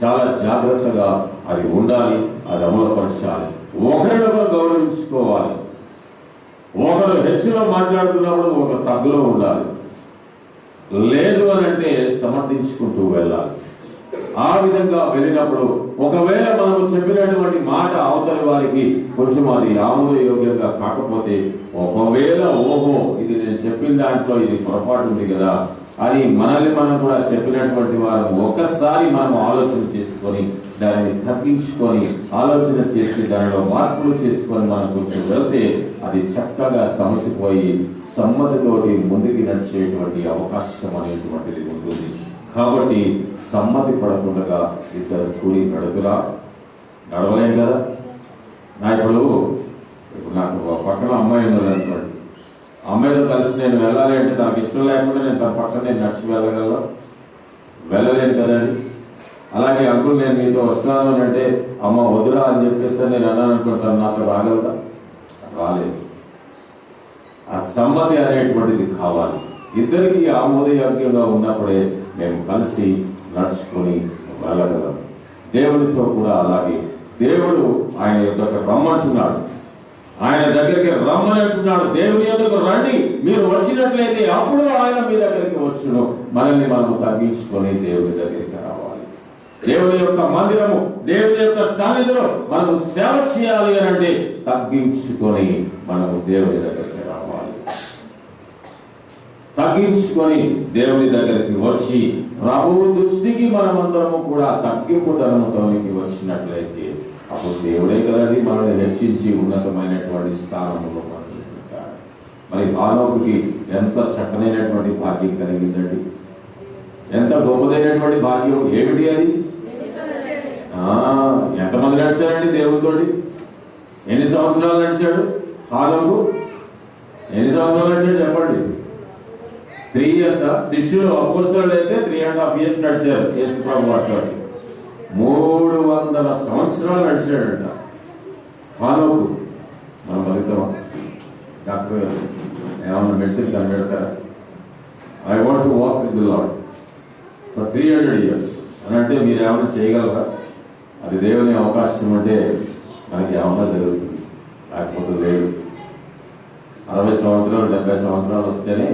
చాలా జాగ్రత్తగా అది ఉండాలి, అది అమలుపరచాలి. ఒకరినొకరు గౌరవించుకోవాలి. ఒకరు హెచ్చులో మాట్లాడుతున్నప్పుడు ఒక తగ్గులో ఉండాలి. లేదు అని అంటే సమర్థించుకుంటూ వెళ్ళాలి. ఆ విధంగా వెళ్ళినప్పుడు ఒకవేళ మనము చెప్పినటువంటి మాట అవతలి వారికి కొంచెం అది ఆమోదయోగ్యంగా కాకపోతే, ఒకవేళ ఓహో ఇది నేను చెప్పిన దాంట్లో ఇది పొరపాటు ఉంది కదా అని మనల్ని మనం కూడా చెప్పినటువంటి వారు ఒక్కసారి మనం ఆలోచన చేసుకొని దానిని తగ్గించుకొని ఆలోచన చేసి దానిలో మార్పులు చేసుకొని మనం కొంచెం వెళ్తే అది చక్కగా సమసిపోయి సమ్మతితోటి ముందుకి నడిచేటువంటి అవకాశం అనేటువంటిది ఉంటుంది. కాబట్టి సమ్మతి పడకుండా ఇద్దరు కూడి నడవలేం కదా. ఇప్పుడు నాకు పక్కన అమ్మాయి ఉన్నది అనుకోండి, అమ్మాయితో కలిసి నేను వెళ్ళాలి అంటే నాకు ఇష్టం లేకుండా నేను తన పక్కన నేను నడిచి వెళ్ళలేను కదండి. అలాగే అంకుల్ నేను మీతో వస్తున్నాను అని అంటే అమ్మ వద్దురా అని చెప్పేస్తే నేను అన్నాను అనుకుంటాను, నాతో రాగలదా? రాలేదు. ఆ సమ్మతి అనేటువంటిది కావాలి. ఇద్దరికి ఆమోదయోగ్యంగా ఉన్నప్పుడే మేము కలిసి నడుచుకొని వెళ్ళగలం. దేవుడితో కూడా అలాగే దేవుడు ఆయన యొద్దకు రమ్మంటున్నాడు, ఆయన దగ్గరికి రమ్మనంటున్నాడు. దేవుని యొద్దకు రండి, మీరు వచ్చినట్లయితే అప్పుడు ఆయన మీ దగ్గరికి వచ్చును. మనల్ని మనం తగ్గించుకొని దేవుని దగ్గరికి రావాలి. దేవుని యొక్క మందిరము, దేవుని యొక్క సన్నిధిలో మనము సేవ చేయాలి అని అంటే తగ్గించుకొని మనము దేవుని దగ్గరికి రావాలి. తగ్గించుకొని దేవుని దగ్గరికి వచ్చి ప్రభువు దృష్టికి మనమందరము కూడా తగ్గింపుతనంతోనికి వచ్చినట్లయితే అప్పుడు దేవుడే కదండి మనల్ని హెచ్చించి ఉన్నతమైనటువంటి స్థానంలో మనల్ని పెట్టాడు. మరి హానోకుకి ఎంత చక్కనైనటువంటి భాగ్యం కలిగిందండి, ఎంత గొప్పదైనటువంటి భాగ్యం. ఏమిటి అది? ఎంతమంది నడిచారండి దేవుడితోటి? ఎన్ని సంవత్సరాలు నడిచాడు హానోకు? ఎన్ని సంవత్సరాలు నడిచాడు చెప్పండి? 3 years. శిష్యులు అపోస్తలులు అయితే 3.5 years నడిచారు యేసు ప్రభు వారితో. 300 సంవత్సరాలు నడిచాడంట హానోకు. మనం బతుకుతామా? డాక్టర్ గారు ఏమన్నా మెడిసిన్ కనిపెడతారా? I want to walk with the Lord for 300 years అని అంటే మీరు ఏమైనా చేయగలరా? అది దేవుని అవకాశం అంటే మనకి ఏమన్నా జరుగుతుంది, లేకపోతే లేదు. 60 సంవత్సరాలు 70 సంవత్సరాలు వస్తేనే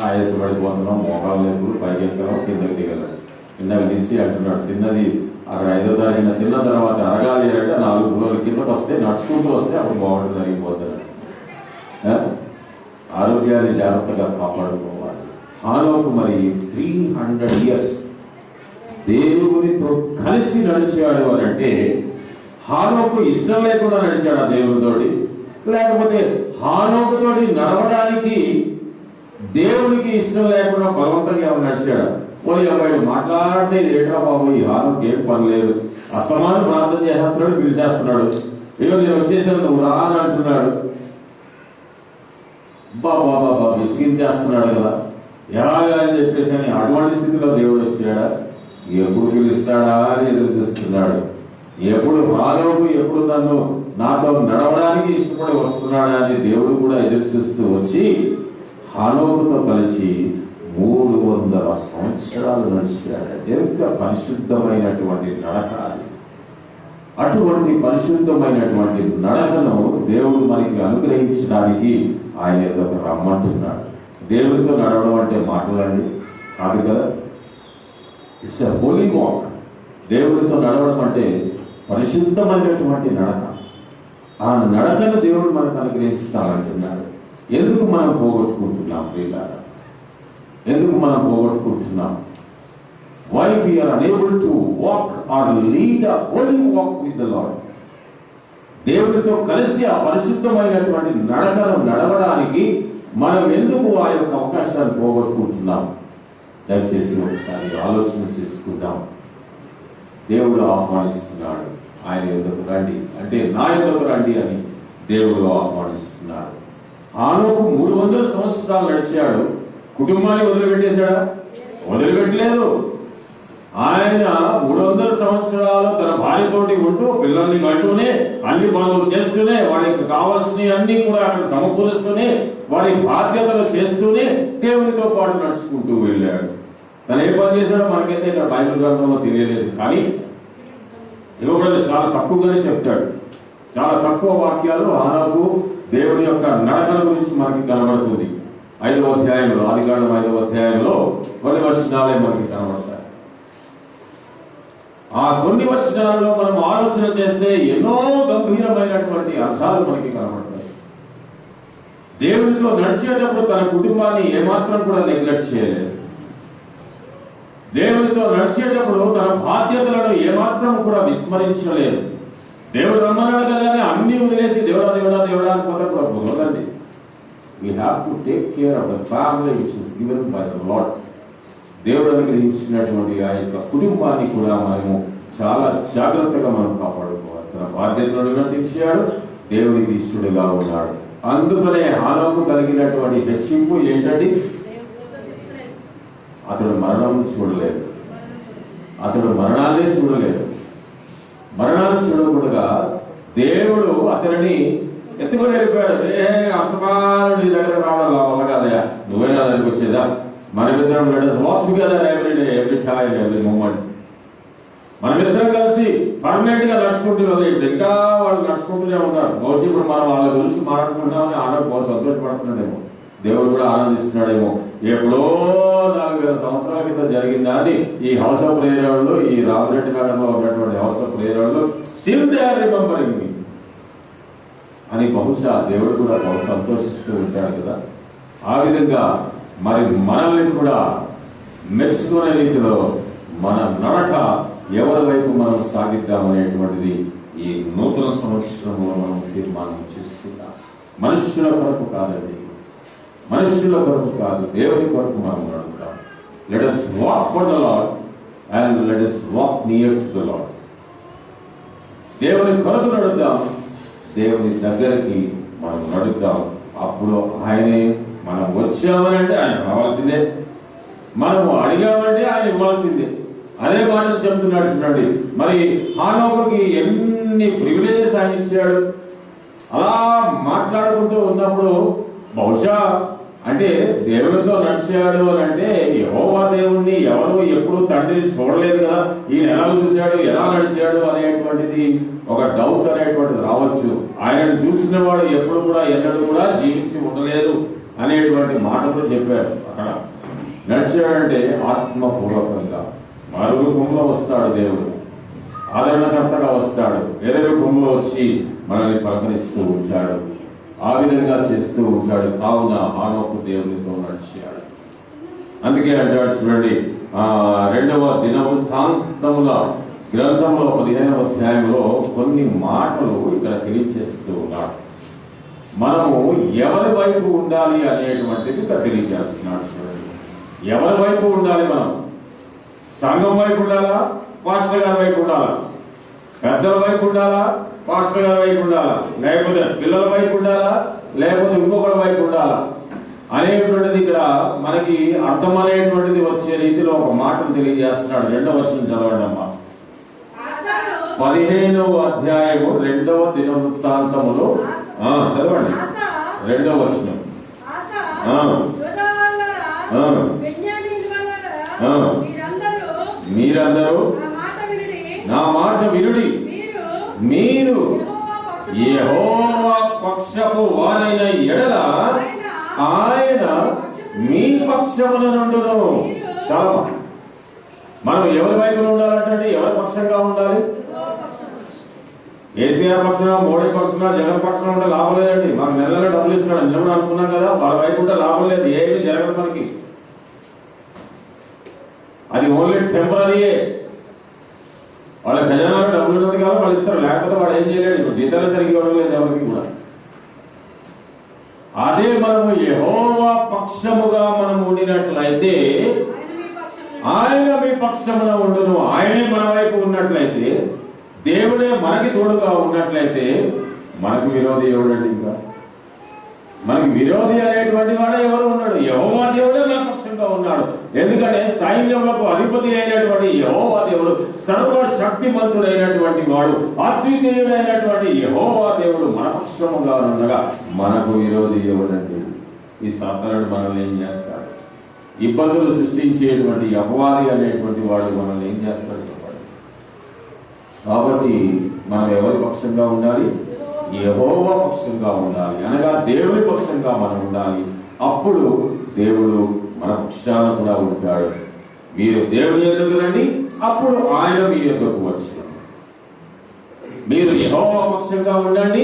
ఆయాస పడిపోతున్నాం, మోకాలు లేపులు, పైకి ఎక్కడం, కిందకి దిగలం. కిందకి తీసి అంటున్నాడు, తిన్నది అక్కడ 5వ తారీఖున తిన్న తర్వాత అరగాలి అంటే 4 రోజుల కిందకు వస్తే నడుచుకుంటూ వస్తే అప్పుడు బాగుంటుంది, అయిపోతుంది. ఆరోగ్యాన్ని జాగ్రత్తగా కాపాడుకోవాలి. హానోకు మరి 300 years దేవునితో కలిసి నడిచాడు అని అంటే హానోకు ఇష్టం లేకుండా నడిచాడు ఆ దేవునితోటి, లేకపోతే హానోకుతోటి నడవడానికి దేవునికి ఇష్టం లేకుండా బలవంతంగా ఏమైనా నడిచాడు? పోయి అబ్బాయి మాట్లాడితే ఏట్రా బాబు ఈ హానోకు ఏం పని లేదు, అస్తమానం ప్రార్థన చేస్తున్నాడు, పిలిచేస్తున్నాడు, ఏదో నేను వచ్చేసాను నువ్వు రా అని అంటున్నాడు. బాబా బాబా విసిగించేస్తున్నాడు కదా, ఎలాగా అని చెప్పేసి అని అటువంటి స్థితిలో దేవుడు వచ్చాడా? ఎప్పుడు పిలుస్తాడా అని ఎదురు చూస్తున్నాడు. ఎప్పుడు హానోకు ఎప్పుడు నన్ను నాతో నడవడానికి ఇష్టపడి వస్తున్నాడా అని దేవుడు కూడా ఎదురు చూస్తూ వచ్చి హానోకుతో కలిసి 300 సంవత్సరాలు నడిచాడు. ఎంత పరిశుద్ధమైనటువంటి నడక అది. అటువంటి పరిశుద్ధమైనటువంటి నడకను దేవుడు మనకి అనుగ్రహించడానికి ఆయన యొక్క రమ్మంటున్నాడు. దేవుడితో నడవడం అంటే మాటలండి కాదు కదా, ఇట్స్ ఎ హోలీ వాక్. దేవుడితో నడవడం అంటే పరిశుద్ధమైనటువంటి నడక. ఆ నడకను దేవుడు మనకు అనుగ్రహిస్తానంటున్నాడు. ఎందుకు మనం పోగొట్టుకుంటున్నాం ప్రియులారా? ఎందుకు మనం పోగొట్టుకుంటున్నాం? Why we are unable to walk or lead a holy walk with the Lord? దేవుడితో కలిసి ఆ పరిశుద్ధమైనటువంటి నడకను నడవడానికి మనం ఎందుకు ఆ యొక్క అవకాశాన్ని పోగొట్టుకుంటున్నాం? దయచేసి ఒకసారి ఆలోచన చేసుకుందాం. దేవుడు ఆహ్వానిస్తున్నాడు, ఆయన యొద్దకు రండి అంటే నా యొద్దకు రండి అని దేవుడు ఆహ్వానిస్తున్నాడు. హానోకు 300 సంవత్సరాలు నడిచాడు. కుటుంబాన్ని వదిలిపెట్టేశాడా? వదిలిపెట్టలేదు. ఆయన 300 సంవత్సరాలు తన భార్యతోటి ఉంటూ పిల్లల్ని కంటూనే అన్ని పనులు చేస్తూనే వాడికి కావాల్సినవి అన్ని కూడా అక్కడ సమకూరుస్తూనే వారి బాధ్యతలు చేస్తూనే దేవునితో పాటు నడుచుకుంటూ వెళ్ళాడు. తను ఏ పని చేశాడో మనకైతే ఇక్కడ బైబిల్ గ్రంథంలో తెలియలేదు, కానీ ఇవ్వబడేది చాలా తక్కువగానే చెప్తాడు. చాలా తక్కువ వాక్యాలు హానోకు దేవుని యొక్క నడకల గురించి మనకి కనబడుతుంది. 5వ అధ్యాయంలో, ఆదికాండం 5వ అధ్యాయంలో కొన్ని వచనాలే మనకి కనబడతాయి. ఆ కొన్ని వచనాలలో మనం ఆలోచన చేస్తే ఎన్నో గంభీరమైనటువంటి అర్థాలు మనకి కనబడతాయి. దేవునితో నడిచేటప్పుడు తన కుటుంబాన్ని ఏమాత్రం కూడా నెగ్లెక్ట్ చేయలేదు. దేవునితో నడిచేటప్పుడు తన బాధ్యతలను ఏమాత్రం కూడా విస్మరించలేదు. దేవుడు రమ్మన్నాడు కదా అని అన్ని వదిలేసి దేవుడా దేవుడా దేవుడా అని పోతే కూడా కుదరదండి. We have to take care of the family which is given by the Lord. దేవుడు అనుగ్రహించినటువంటి ఆ యొక్క కుటుంబాన్ని కూడా మనము చాలా జాగ్రత్తగా మనం కాపాడుకోవాలి. తన బాధ్యతలను నిర్వర్తించాడు, దేవుడికి ఇష్టడుగా ఉన్నాడు. అందుకనే హానోకు కలిగినటువంటి హెచ్చింపు ఏంటంటే అతడు మరణం చూడలేదు. అతడు మరణాన్ని చూడలేదు. మరణాన్ని చూడకుండా దేవుడు అతనిని ఎత్తుకొని వెళ్ళిపోయాడు. అసమాను నీ దగ్గర రావడం వల్ల కాదయా, నువ్వైనా దగ్గరికి వచ్చేదా, మనమిద్దరం walk together every day, every time, every moment. మనమిద్దరం కలిసి పర్మనెంట్ గా నడుచుకుంటున్నది. ఇంకా వాళ్ళు నడుచుకుంటూనే ఉంటారు. బహుశా ఇప్పుడు మనం వాళ్ళ గురించి మాట్లాడుకుంటామని ఆనంద సంతోషపడుతున్నాడేమో, దేవుడు కూడా ఆనందిస్తున్నాడేమో. ఎప్పుడో 4000 సంవత్సరాల కింద జరిగిన దాన్ని ఈ హౌస్ ఆఫ్ ప్రేయర్ వాళ్ళు, ఈ రామరెడ్డి నగరంలో ఉన్నటువంటి హౌస్ ఆఫ్ ప్రేయర్ వాళ్ళు స్టిల్ దే ఆర్ రిమెంబరింగ్ మీ అని బహుశా దేవుడు కూడా బహు సంతోషిస్తూ ఉంటాడు కదా. ఆ విధంగా మరి మనల్ని కూడా మెచ్చుకునే రీతిలో మన నడక ఎవరి వైపు మనం సాగిద్దామనేటువంటిది ఈ నూతన సంవత్సరంలో మనం తీర్మానం చేసుకుంటాం. మనుష్యుల కొరకు కాదండి, మనుష్యుల కొరకు కాదు, దేవుని కొరకు మనం నడుపుతాం. Let us walk for the Lord and let us walk near to the Lord. దేవుని కొరకు నడుద్దాం, దేవుని దగ్గరికి మనం నడుద్దాం. అప్పుడు ఆయనే, మనం వచ్చామని అంటే ఆయన రావాల్సిందే, మనము అడిగామంటే ఆయన ఇవ్వాల్సిందే. అదే మాట చెప్తున్నాడు చూడండి. మరి హానోకుకి ఎన్ని ప్రివిలేజెస్ ఆయన ఇచ్చాడు. అలా మాట్లాడుకుంటూ ఉన్నప్పుడు బహుశా అంటే దేవునితో నడిచాడు అని అంటే యెహోవా దేవుణ్ణి ఎవరు ఎప్పుడు తండ్రిని చూడలేదు కదా, ఈయన ఎలా చూశాడు, ఎలా నడిచాడు అనేటువంటిది ఒక డౌట్ అనేటువంటిది రావచ్చు. ఆయనను చూసిన వాడు ఎప్పుడు కూడా ఎన్నడూ కూడా జీవించి ఉండలేదు అనేటువంటి మాటతో చెప్పారు. అక్కడ నడిచాడంటే ఆత్మపూర్వకంగా మరో రూపంలో వస్తాడు దేవుడు, ఆదరణకర్తగా వస్తాడు, వేరే రూపంలో వచ్చి మనల్ని పలకరిస్తూ ఉంటాడు. ఆ విధంగా చేస్తూ ఉంటాడు. కావున హానోకు దేవునితో నడిచాడు. అందుకే అంటాడు చూడండి, 2వ దినవృత్తాంతముల గ్రంథంలో 15వ అధ్యాయంలో కొన్ని మాటలు ఇక్కడ తెలియజేస్తూ ఉన్నాడు. మనము ఎవరి వైపు ఉండాలి అనేటువంటిది ఇక్కడ తెలియజేస్తున్నాడు చూడండి. ఎవరి వైపు ఉండాలి? మనం సంఘం వైపు ఉండాలా, పాస్టర్ గారి వైపు ఉండాలా, పెద్దల వైపు ఉండాలా, పాస్టర్ గారి వైపు ఉండాలా, లేకపోతే పిల్లల వైపు ఉండాలా, లేకపోతే ఇంకొకరి వైపు ఉండాలా అనేటువంటిది ఇక్కడ మనకి అర్థం అనేటువంటిది వచ్చే రీతిలో ఒక మాటను తెలియజేస్తున్నాడు. 2వ వచనం చదవండి అమ్మా. 15వ అధ్యాయము 2వ దినవృత్తాంతములో చదవండి 2వ వచనం. మీరందరూ నా మాట వినుడి, మీరు యెహోవా పక్షపు వారైన ఎడల ఆయన మీ పక్షమున నుండును. చాలా మనం ఎవరి వైపున ఉండాలంటే ఎవరి పక్షంగా ఉండాలి? కేసీఆర్ పక్షాన, మోడీ పక్షాన, జగన్ పక్షాన ఉంటే లాభం లేదండి. మాకు నెలలో డబ్బులు ఇస్తున్నాడు నిన్న కూడా అనుకున్నాం కదా, వాళ్ళ వైపు ఉంటే లాభం లేదు, ఏమీ జరగదు మనకి. అది ఓన్లీ టెంపరీయే. వాళ్ళ ఖజానాలో డబ్బులు ఉన్నది కాబట్టి వాళ్ళు ఇస్తారు, లేకపోతే వాడు ఏం చేయలేడు. జీతాలు సరిగ్గా ఇవ్వడం లేదు ఎవరికి కూడా. అదే మనము యెహోవా పక్షముగా మనం ఉండినట్లయితే ఆయన మీ పక్షమున ఉండును. ఆయనే మన వైపు ఉన్నట్లయితే, దేవుడే మనకి తోడుగా ఉన్నట్లయితే మనకు విరోధి ఎవడండి? ఇంకా మనకి విరోధి అనేటువంటి వాడే ఎవరు ఉన్నాడు? యెహోవా దేవుడే మన పక్షంగా ఉన్నాడు. ఎందుకంటే సైన్యములకు అధిపతి అయినటువంటి యెహోవా దేవుడు, సర్వశక్తిమంతుడైనటువంటి వాడు, అద్వితీయుడైనటువంటి యెహోవా దేవుడు మన పక్షముగా ఉండగా మనకు విరోధి ఎవడండి? ఈ సాతానుడు మనల్ని ఏం చేస్తాడు? ఇబ్బందులు సృష్టించేటువంటి అపవాది అనేటువంటి వాడు మనల్ని ఏం చేస్తాడు చెప్పండి. కాబట్టి మనం ఎవరి పక్షంగా ఉండాలి? యెహోవా పక్షంగా ఉండాలి, అనగా దేవుని పక్షంగా మనం ఉండాలి. అప్పుడు దేవుడు మన పక్షాన కూడా ఉంటాడు. మీరు దేవుని యొద్దకు రండి, అప్పుడు ఆయన మీ యొద్దకు వచ్చును. మీరు యెహోవా పక్షంగా ఉండండి,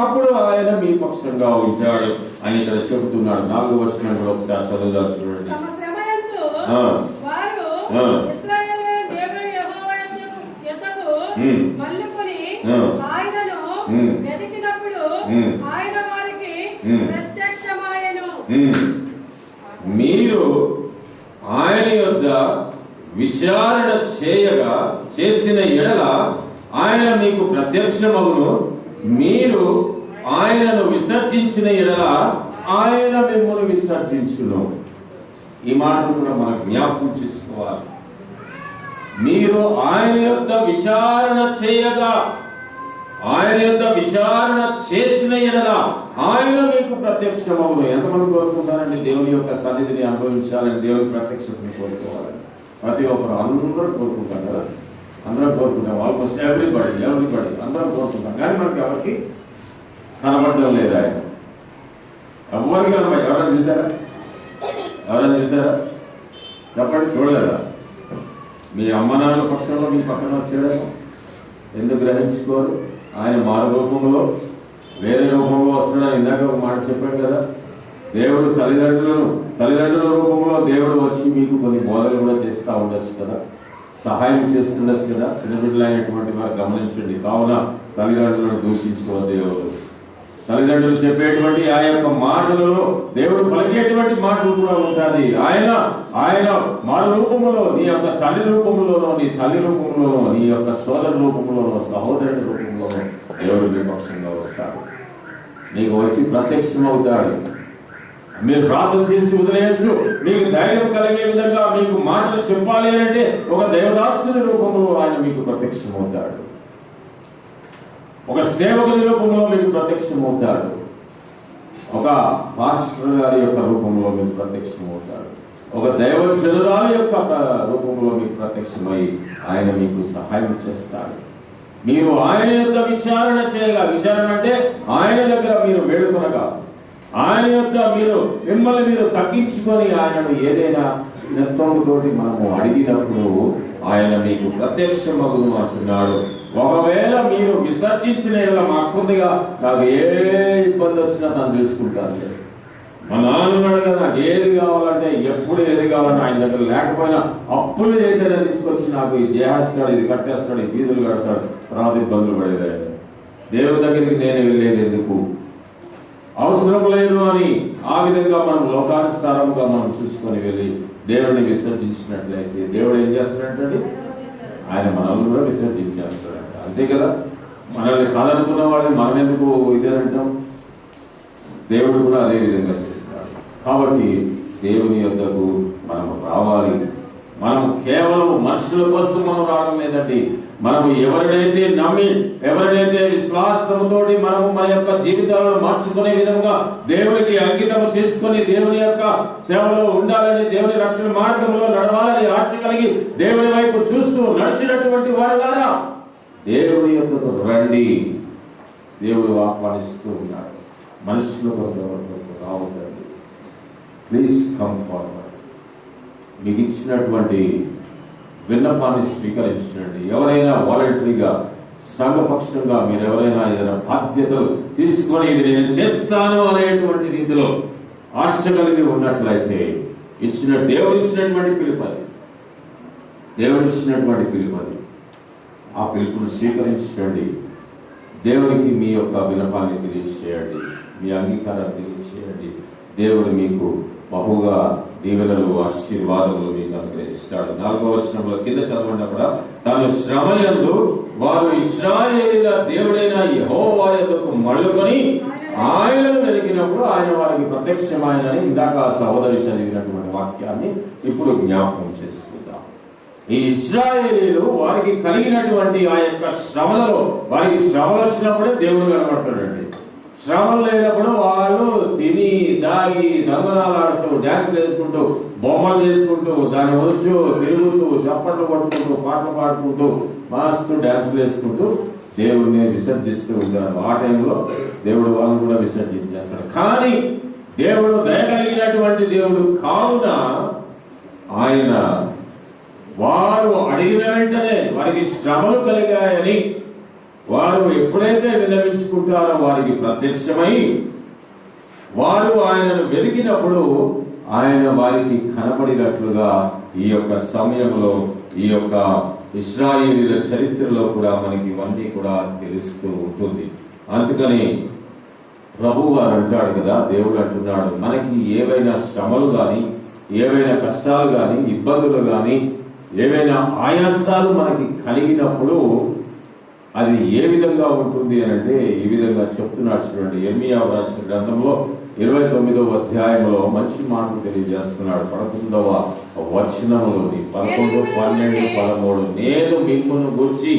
అప్పుడు ఆయన మీ పక్షంగా ఉంటాడు అని ఇక్కడ చెబుతున్నాడు. 4వ వచనం కూడా ఒకసారి చదువుదాం చూడండి. మీరు ఆయన యొద్ద విచారణ చేయగా చేసిన ఎడల ఆయన మీకు ప్రత్యక్షమగును. మీరు ఆయనను విసర్జించిన ఎడల ఆయన మిమ్మల్ని విసర్జించును. ఈ మాటను కూడా మనం జ్ఞాపకం చేసుకోవాలి. మీరు ఆయన యొక్క విచారణ చేయగా, ఆయన యొక్క విచారణ చేసిన ఎడల ఆయన మీకు ప్రత్యక్షమవును. ఎంతమంది కోరుకుంటారండి దేవుని యొక్క సన్నిధిని అనుభవించాలని, దేవుని ప్రత్యక్షతను కోరుకోవాలని? ప్రతి ఒక్కరు అందరూ కోరుకుంటారు కదా, అందరూ కోరుకుంటాం. ఆల్మోస్ట్ ఎవ్రీబడి అందరూ కోరుకుంటాం. కానీ మనకి ఎవరికి కనబడడం లేదు ఆయన. ఎవరికి కనబడి ఎవరైనా చూసారా? చెప్పండి, చూడలేదా? మీ అమ్మ నాన్న పక్షంలో మీ పక్కన వచ్చాడు, ఎందుకు గ్రహించుకోరు? ఆయన మారు రూపంలో వేరే రూపంలో వస్తున్నాడు. ఇందాక ఒక మాట చెప్పాడు కదా, దేవుడు తల్లిదండ్రుల రూపంలో దేవుడు వచ్చి మీకు కొన్ని బోధలు కూడా చేస్తూ ఉండొచ్చు కదా, సహాయం చేస్తుండొచ్చు కదా. చిన్నబిడ్డలైనటువంటి వారు గమనించండి. కావున తల్లిదండ్రులను దూషించుకోవద్దు. దేవుడు తల్లిదండ్రులు చెప్పేటువంటి ఆ యొక్క మాటలలో దేవుడు పలికేటువంటి మాటలు కూడా ఉంటుంది. ఆయన మారు రూపంలో, నీ యొక్క తల్లి రూపంలోనో, నీ తల్లి రూపంలోనో, నీ యొక్క సోదరు రూపంలోనో, సహోదరుడి రూపంలోనో దేవుడు మీ పక్షంగా వస్తాడు. నీకు వచ్చి ప్రత్యక్షం అవుతాడు. మీరు ప్రార్థన చేసి వదిలేయచ్చు. మీకు ధైర్యం కలిగే విధంగా మీకు మాటలు చెప్పాలి అంటే ఒక దేవదాసుని రూపంలో ఆయన మీకు ప్రత్యక్షం అవుతాడు. ఒక సేవకుని రూపంలో మీకు ప్రత్యక్షమవుతాడు. ఒక మాస్టర్ గారి యొక్క రూపంలో మీకు ప్రత్యక్షమవుతాడు. ఒక దైవజనురాలు యొక్క రూపంలో మీకు ప్రత్యక్షమై ఆయన మీకు సహాయం చేస్తాడు. మీరు ఆయన యొక్క విచారణ చేయగా, విచారణ అంటే ఆయన దగ్గర మీరు వేడుకొనగా, ఆయన యొక్క మిమ్మల్ని మీరు తగ్గించుకొని ఆయనను ఏదైనా నెత్తంతోటి మనము అడిగినప్పుడు ఆయన మీకు ప్రత్యక్షమగును అంటున్నాడు. ఒకవేళ మీరు విసర్జించిన మాకుందిగా, నాకు ఏ ఇబ్బంది వచ్చినా నన్ను చూసుకుంటాను. మా నాన్నన్నాడు కదా, నాకు ఏది కావాలంటే, ఎప్పుడు ఏది కావాలంటే ఆయన దగ్గర లేకపోయినా అప్పులు చేసేదని తీసుకొచ్చి నాకు ఇది చేస్తాడు, ఇది కట్టేస్తాడు, ఈ ఫీజులు కడతాడు, తర్వాత ఇబ్బందులు పడేదాడు. దేవుడి దగ్గరికి నేను వెళ్ళేది ఎందుకు, అవసరం లేదు అని ఆ విధంగా మనం లోకానుసారంగా మనం చూసుకొని వెళ్ళి దేవుడిని విసర్జించినట్లయితే దేవుడు ఏం చేస్తాడంటే ఆయన మనల్ని కూడా విసర్జించేస్తాడంట. అంతే కదా, మనల్ని కాదనుకున్న వాళ్ళని మనం ఎందుకు ఇదేనంటాం? దేవుడు కూడా అదే విధంగా చేస్తాడు. కాబట్టి దేవుని యొద్దకు మనం రావాలి. మనం కేవలం మనుషుల కోసం మనం రావడం లేదండి. మనము ఎవరినైతే నమ్మి, ఎవరినైతే విశ్వాసంతో మనము మన యొక్క జీవితాలను మార్చుకునే విధంగా దేవునికి అంకితం చేసుకుని దేవుని యొక్క సేవలో ఉండాలని, దేవుని రక్షణ మార్గంలో నడవాలని ఆశ కలిగి దేవుని వైపు చూస్తూ నడిచినటువంటి వారి ద్వారా దేవుని యొద్దకు రండి. దేవుడు ఆహ్వానిస్తూ ఉన్నాడు. మనుషుల కొరకు రావద్దండి. Please come forward. మీకు ఇచ్చినటువంటి విన్నపాన్ని స్వీకరించండి. ఎవరైనా వాలంటరీగా, సంఘపక్షంగా మీరు ఎవరైనా ఏదైనా బాధ్యతలు తీసుకొని ఇది నేను చేస్తాను అనేటువంటి రీతిలో ఆశ కలిగి ఉన్నట్లయితే దేవుడు ఇచ్చినటువంటి పిలుపది, ఆ పిలుపును స్వీకరించండి. దేవునికి మీ యొక్క విన్నపాన్ని తెలియజేయండి, మీ అంగీకారాన్ని తెలియజేయండి. దేవుడు మీకు బహుగా దీవెనలు, ఆశీర్వాదములు మీకు అనుగ్రహిస్తాడు. 4వ వచనంలో కింద చదవండి. కూడా తాను శ్రమయందు వారు ఇశ్రాయేలీయుల దేవుడైన యెహోవా యొద్దకు మళ్ళుకొని ఆయనను వెలిగినప్పుడు ఆయన వారికి ప్రత్యక్షమైనని ఇందాక సహోదరి చదివినటువంటి వాక్యాన్ని ఇప్పుడు జ్ఞాపకం చేసుకుందాం. ఈ ఇశ్రాయేలీయులు వారికి కలిగినటువంటి ఆ యొక్క శ్రమలలో, వారికి శ్రమలు వచ్చినప్పుడే దేవుడు కనబడతాడండి. శ్రమలు లేనప్పుడు వాళ్ళు తిని దాగి దొంగనాలాడుతూ, డ్యాన్సులు వేసుకుంటూ, బొమ్మలు చేసుకుంటూ, దాని వచ్చు తిరుగుతూ, చప్పట్లు కొట్టుకుంటూ, పాటలు పాడుకుంటూ, మాస్తూ డ్యాన్సులు వేసుకుంటూ దేవుడిని విసర్జిస్తూ ఉంటారు. ఆ టైంలో దేవుడు వాళ్ళని కూడా విసర్జించేస్తాడు. కానీ దేవుడు దయగలిగినటువంటి దేవుడు కావున ఆయన వారు అడిగిన వెంటనే వారికి శ్రమలు కలిగాయని వారు ఎప్పుడైతే విన్నవించుకుంటారో వారికి ప్రత్యక్షమై వారు ఆయనను వెలిగినప్పుడు ఆయన వారికి కనబడినట్లుగా ఈ యొక్క సమయంలో, ఈ యొక్క ఇశ్రాయేలీయుల చరిత్రలో కూడా మనకి ఇవన్నీ కూడా తెలుస్తూ ఉంటుంది. అందుకని ప్రభు వారు అంటాడు కదా, దేవుడు అంటున్నాడు, మనకి ఏవైనా శ్రమలు కానీ, ఏవైనా కష్టాలు కానీ, ఇబ్బందులు కానీ, ఏవైనా ఆయాసాలు మనకి కలిగినప్పుడు అది ఏ విధంగా ఉంటుంది అని అంటే ఈ విధంగా చెప్తున్నాడు చూడండి. యెర్మీయా రాసిన గ్రంథంలో 29వ అధ్యాయంలో మంచి మాటలు తెలియజేస్తున్నాడు. 11వ వచనంలోని 11, 12, 13 నేను మిమ్మును గూర్చి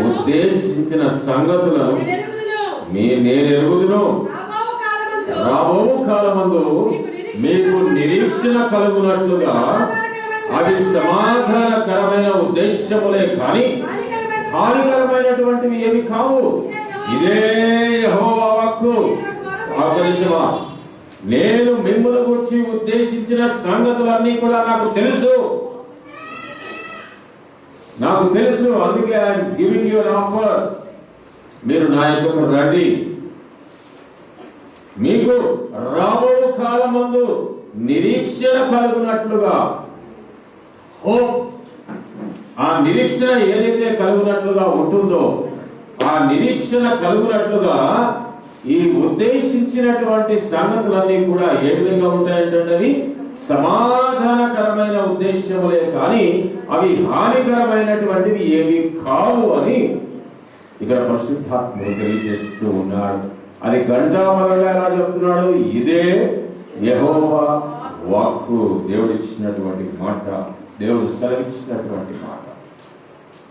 ఉద్దేశించిన సంగతులను నేను ఎరుగుదును. రాబో కాలమందు మీకు నిరీక్షణ కలుగునట్లుగా అవి సమాధానకరమైన ఉద్దేశములే కానీ హానికరమైనటువంటివి ఏమి కావు. ఇదే యెహోవా వాక్కు. ఆకర్షమా, నేను మిమ్మల్ని గురించి ఉద్దేశించిన సంగతులన్నీ కూడా నాకు తెలుసు. అందుకే ఐఎమ్ గివింగ్ యువర్ ఆఫర్. మీరు నా యొక్క రండి. మీకు రాబో కాలమందు నిరీక్షణ కలుగునట్లుగా, హోప్, ఆ నిరీక్షణ ఏదైతే కలుగునట్లుగా ఉంటుందో ఆ నిరీక్షణ కలుగునట్లుగా ఈ ఉద్దేశించినటువంటి సంగతులన్నీ కూడా ఏ విధంగా ఉంటాయంటే అవి సమాధానకరమైన ఉద్దేశములే కానీ అవి హానికరమైనటువంటివి ఏవి కావు అని ఇక్కడ పరిశుద్ధాత్ముడు తెలియజేస్తూ ఉన్నాడు. అది ఘంటామరగా ఎలా చెప్తున్నాడు? ఇదే యెహోవా వాక్కు. దేవుడు ఇచ్చినటువంటి మాట, దేవుడు సెలవిచ్చినటువంటి మాట.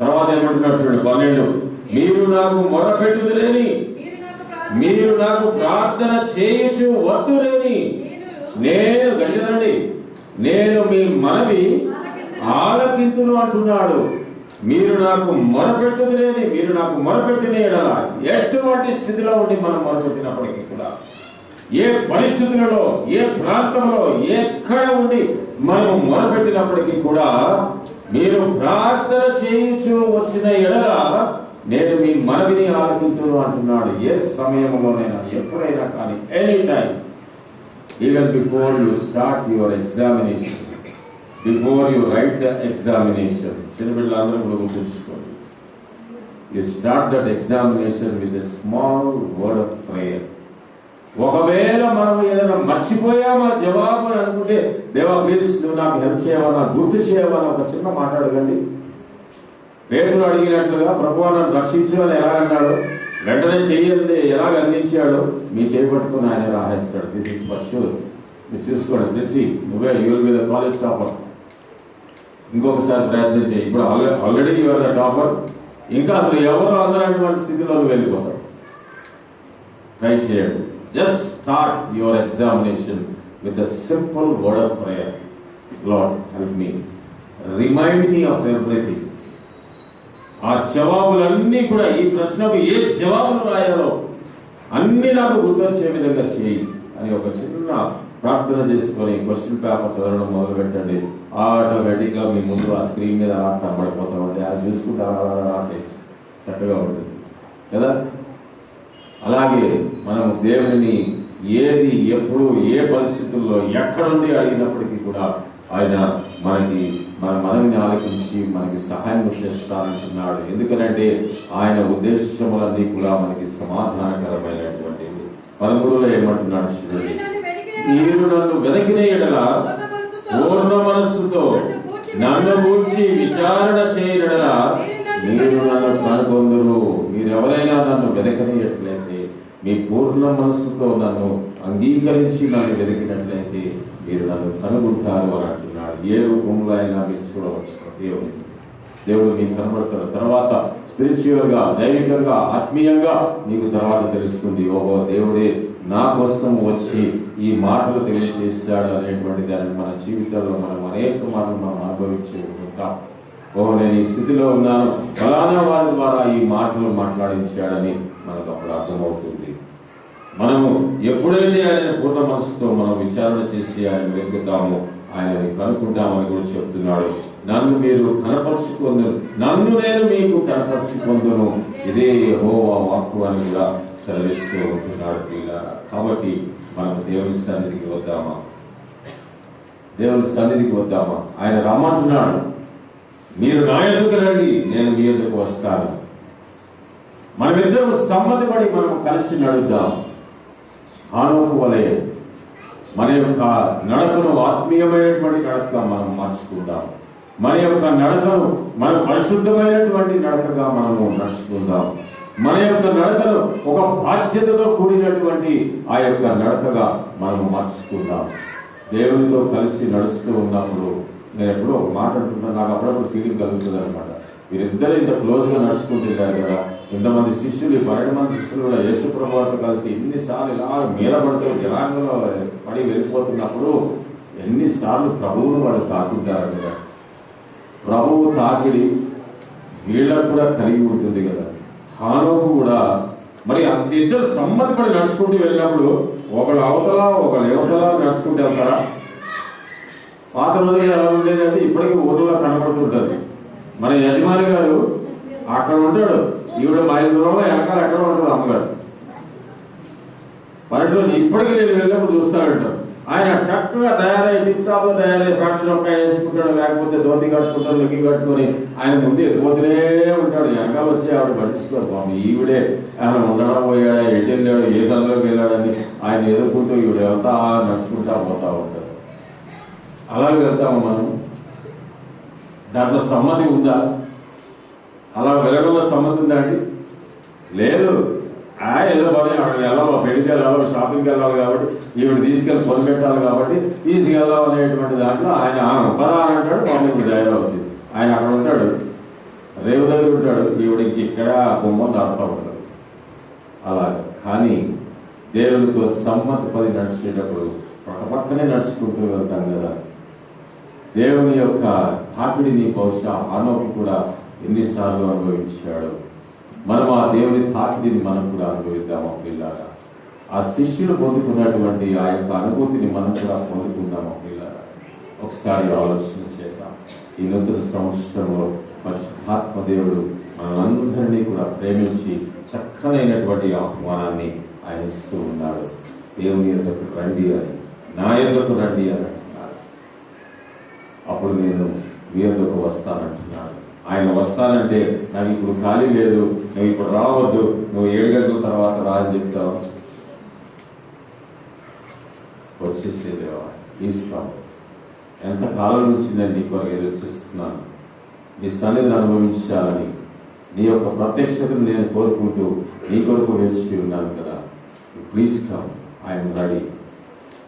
తర్వాత ఏమంటున్నాడు చూడండి 12, మీరు నాకు మొరపెట్టుదురేని, మీరు నాకు ప్రార్థన చేయుచు వద్దురేని నేను గడిదండి నేను మీ మనవి ఆలకింతును అంటున్నాడు. మీరు నాకు మొరపెట్టుదురేని, మీరు నాకు మొరపెట్టిన ఎడల, ఎటువంటి స్థితిలో ఉండి మనం మొరపెట్టినప్పటికీ కూడా, ఏ పరిస్థితులలో, ఏ ప్రాంతంలో, ఎక్కడ ఉండి మనం మొరపెట్టినప్పటికీ కూడా మీరు ప్రార్థన చేయించు వచ్చిన ఎడల నేను మీ మనవిని ఆలకించును అంటున్నాడు. ఏ సమయంలోనైనా, ఎప్పుడైనా కానీ, any time, even before you start your examination, before you write the examination. చిన్నపిల్లలందరూ కూడా గుర్తుంచుకోండి. You start that examination with a small word of prayer. ఒకవేళ మనం ఏదైనా మర్చిపోయామా జవాబు అని అనుకుంటే, దేవా ప్లీజ్ నువ్వు నాకు హెల్ప్ చేయవన్నా, గుర్తు చేయవన్నా ఒక చిన్న మాట్లాడగండి. పేతురు అడిగినట్లుగా ప్రభువా నన్ను రక్షించు అని ఎలా అన్నాడు, వెంటనే చెయ్యండి ఎలాగ అందించాడు, మీ చేపట్టుకుని ఆయన రాసేస్తాడు. This is for sure. మీరు చూసుకోండి, తెలిసి నువ్వే యువర్ మీద కాలేజ్ టాపర్. ఇంకొకసారి ప్రయత్నం చేయి. ఇప్పుడు ఆల్రెడీ యువర్ ద టాపర్, ఇంకా అసలు ఎవరు అందరటువంటి స్థితిలో నువ్వు వెళ్ళిపోతావు. ట్రై చేయండి. Just start your examination with a simple word of prayer. Lord, help me. Remind me of everything. ఆ జవాబులన్నీ కూడా, ఈ ప్రశ్నకు ఏ జవాబులు రాయాలో అన్ని నాకు గుర్తొచ్చే విధంగా చేయి అని ఒక చిన్న ప్రార్థన చేసుకొని క్వశ్చన్ పేపర్ చదవడం మొదలు పెట్టండి. ఆటోమేటిక్ గా మీ ముందు ఆ స్క్రీన్ మీద అలా కనబడిపోతా ఉంటాయి. అది చూసుకుంటే అలా రాసేయచ్చు, చక్కగా ఉంటుంది కదా. అలాగే మనం దేవుని ఏది, ఎప్పుడు, ఏ పరిస్థితుల్లో, ఎక్కడ నుండి అడిగినప్పటికీ కూడా ఆయన మనకి మన మనవిని ఆలకించి మనకి సహాయం చేస్తానంటున్నాడు. ఎందుకనంటే ఆయన ఉద్దేశములన్నీ కూడా మనకి సమాధానకరమైనటువంటివి. 13లో ఏమంటున్నాడు చూడండి, మీరు నన్ను వెదకిన ఎడల పూర్ణ మనస్సుతో నన్ను గూర్చి విచారణ చేయడల మీరు నన్ను కనుగొందురు. మీరు ఎవరైనా నన్ను వెదకనియట్లయితే, మీ పూర్ణ మనస్సుతో నన్ను అంగీకరించి నన్ను వెతికినట్లయితే మీరు నన్ను కనుగొంటారు అని అంటున్నాడు. ఏ రూపంలో అయినా మీరు చూడవచ్చు దేవుడు మీకు కనబడతాడు. తర్వాత స్పిరిచువల్ గా, దైవికంగా, ఆత్మీయంగా మీకు తర్వాత తెలుస్తుంది, ఓహో దేవుడే నా కోసం వచ్చి ఈ మాటలు తెలియజేస్తాడు అనేటువంటి దాన్ని మన జీవితంలో మనం అనేక మార్లు మనం అనుభవించి ఉంటాం. ఓ నేను ఈ స్థితిలో ఉన్నాను, ఫలానా వారి ద్వారా ఈ మాటలు మాట్లాడించాడని మనకు అప్పుడు అర్థమవుతుంది. మనము ఎప్పుడైతే ఆయన పూర్ణ మనసుతో మనం విచారణ చేసి ఆయన వెతుకుతామో ఆయనని కనుక్కుంటామని కూడా చెప్తున్నాడు. నన్ను మీరు కనపరుచుకుందు, నన్ను నేను మీకు కనపరుచుకుందును, ఇదే యెహోవా వాక్కు అని కూడా సెలవిస్తూ ఉంటున్నాడు పిల్లారా. కాబట్టి మనం దేవుని సన్నిధికి వద్దామా, దేవుని సన్నిధికి వద్దామా. ఆయన రమ్మంటున్నాడు, మీరు నా ఎదుకు రండి, నేను మీ ఎదుకు వస్తాను. మనమిద్దరం సమ్మతి పడి మనం కలిసి నడుద్దాం. హానోకు వలె మన యొక్క నడకను ఆత్మీయమైనటువంటి నడక మనం మార్చుకుందాం. మన యొక్క నడకను మన పరిశుద్ధమైనటువంటి నడకగా మనము నడుచుకుందాం. మన యొక్క నడకను ఒక బాధ్యతతో కూడినటువంటి ఆ యొక్క నడకగా మనము మార్చుకుందాం. దేవునితో కలిసి నడుస్తూ ఉన్నప్పుడు నేను ఎప్పుడో ఒక మాట అంటున్నాను, నాకు అప్పుడప్పుడు ఫీలింగ్ కలుగుతుంది అనమాట. వీరిద్దరు ఇంత క్లోజ్గా నడుచుకుంటున్నారు కదా, ఇంతమంది శిష్యులు, 12 మంది శిష్యులు కూడా యేసు ప్రభువుతో కలిసి ఎన్నిసార్లు ఇలా మీరపడుతూ జనాంగంలో పడి వెళ్ళిపోతున్నప్పుడు ఎన్నిసార్లు ప్రభువును వాళ్ళు తాకుంటారు కదా. ప్రభువు తాకిడి వీళ్ళకు కూడా కలిగి ఉంటుంది కదా. హానోకు కూడా మరి ఇద్దరు సమ్మతిపడి నడుచుకుంటూ వెళ్ళినప్పుడు ఒకళ్ళు అవతల ఒకళ్ళు యువతల నడుచుకుంటూ వెళ్తారా? పాత రోజుల్లో ఎలా ఉండేదంటే ఇప్పటికీ ఊర్లో కనబడుతుంటారు. మన యజమాని గారు అక్కడ ఉంటాడు, ఈవిడ మైలు దూరంలో వెనకాల ఎక్కడ ఉంటుంది అమ్మగారు. పల్లెటూరు ఇప్పటికీ నేను వెళ్ళినప్పుడు చూస్తాడంటారు. ఆయన చక్కగా తయారై టిప్టాప్గా తయారై ప్యాంటు చొక్కా వేసుకుంటాడు, లేకపోతే ధోతి కట్టుకుంటాడు, లొంగి కట్టుకొని ఆయన ముందు ఎదిపోతూనే ఉంటాడు. వెనకాల వచ్చి ఆవిడ పట్టించుకోరు. బాబు ఈవిడే ఆయన ఉండడం పోయాడా, ఎటు వెళ్ళాడు, ఏ సందులోకి వెళ్ళాడని ఆయన ఎదుర్కొంటూ ఈవిడ వెళ్తా నడుచుకుంటా పోతా ఉంటాడు. అలాగే వెళ్తాము మనం. దాంట్లో సమ్మతి ఉందా? అలా వెళ్ళడంలో సమ్మతి ఉందా అండి? లేదు. ఏదో పని అక్కడ వెళ్ళాలి, పెళ్లికి వెళ్ళాలి, షాపింగ్కి వెళ్ళాలి కాబట్టి ఈవిడ తీసుకెళ్ళి పొంది పెట్టాలి కాబట్టి తీసుకెళ్ళాలి అనేటువంటి దాంట్లో ఆయన పదా అంటాడు, మమ్మల్ని అవుతుంది. ఆయన అక్కడ ఉంటాడు, రేవు దగ్గర ఉంటాడు, ఈవిడికి ఇక్కడ బొమ్మ దాడుతూ ఉంటాడు. అలా కానీ దేవుడితో సమ్మతి పది నడిచేటప్పుడు పక్కనే నడుచుకుంటూ వెళ్తాం కదా. దేవుని యొక్క తాకిడిని బహుశా హానోకు కూడా ఎన్నిసార్లు అనుభవించాడు. మనం ఆ దేవుని తాకిడిని మనం కూడా అనుభవిద్దాము పిల్లారా. ఆ శిష్యులు పొందుకున్నటువంటి ఆ యొక్క అనుభూతిని మనం కూడా పొందుకుందాము పిల్లారా. ఒకసారి ఆలోచన చేద్దాం. ఈ నూతన సంవత్సరంలో పరిశుద్ధాత్మ దేవుడు మనందరినీ కూడా ప్రేమించి చక్కనైనటువంటి ఆహ్వానాన్ని ఆయన ఇస్తూ ఉన్నాడు. దేవుని యొద్దకు రండి అని, నా యొద్దకు రండి అని అంటున్నాడు. అప్పుడు నేను మీ యొద్దకు వస్తానంటున్నాడు. ఆయన వస్తానంటే నాకు ఇప్పుడు ఖాళీ లేదు, నువ్వు ఇప్పుడు రావద్దు, నువ్వు 7 గంటల తర్వాత రా అని చెప్తావు. వచ్చేసేదేవా తీసుకో. ఎంతకాలం నుంచి నేను నీ కొరకు ఎదురు చూస్తున్నాను, నీ సన్నిధిని అనుభవించాలని, నీ యొక్క ప్రత్యక్షతను నేను కోరుకుంటూ నీ కొరకు వేచి ఉన్నాను కదా. Please come, I'm ready.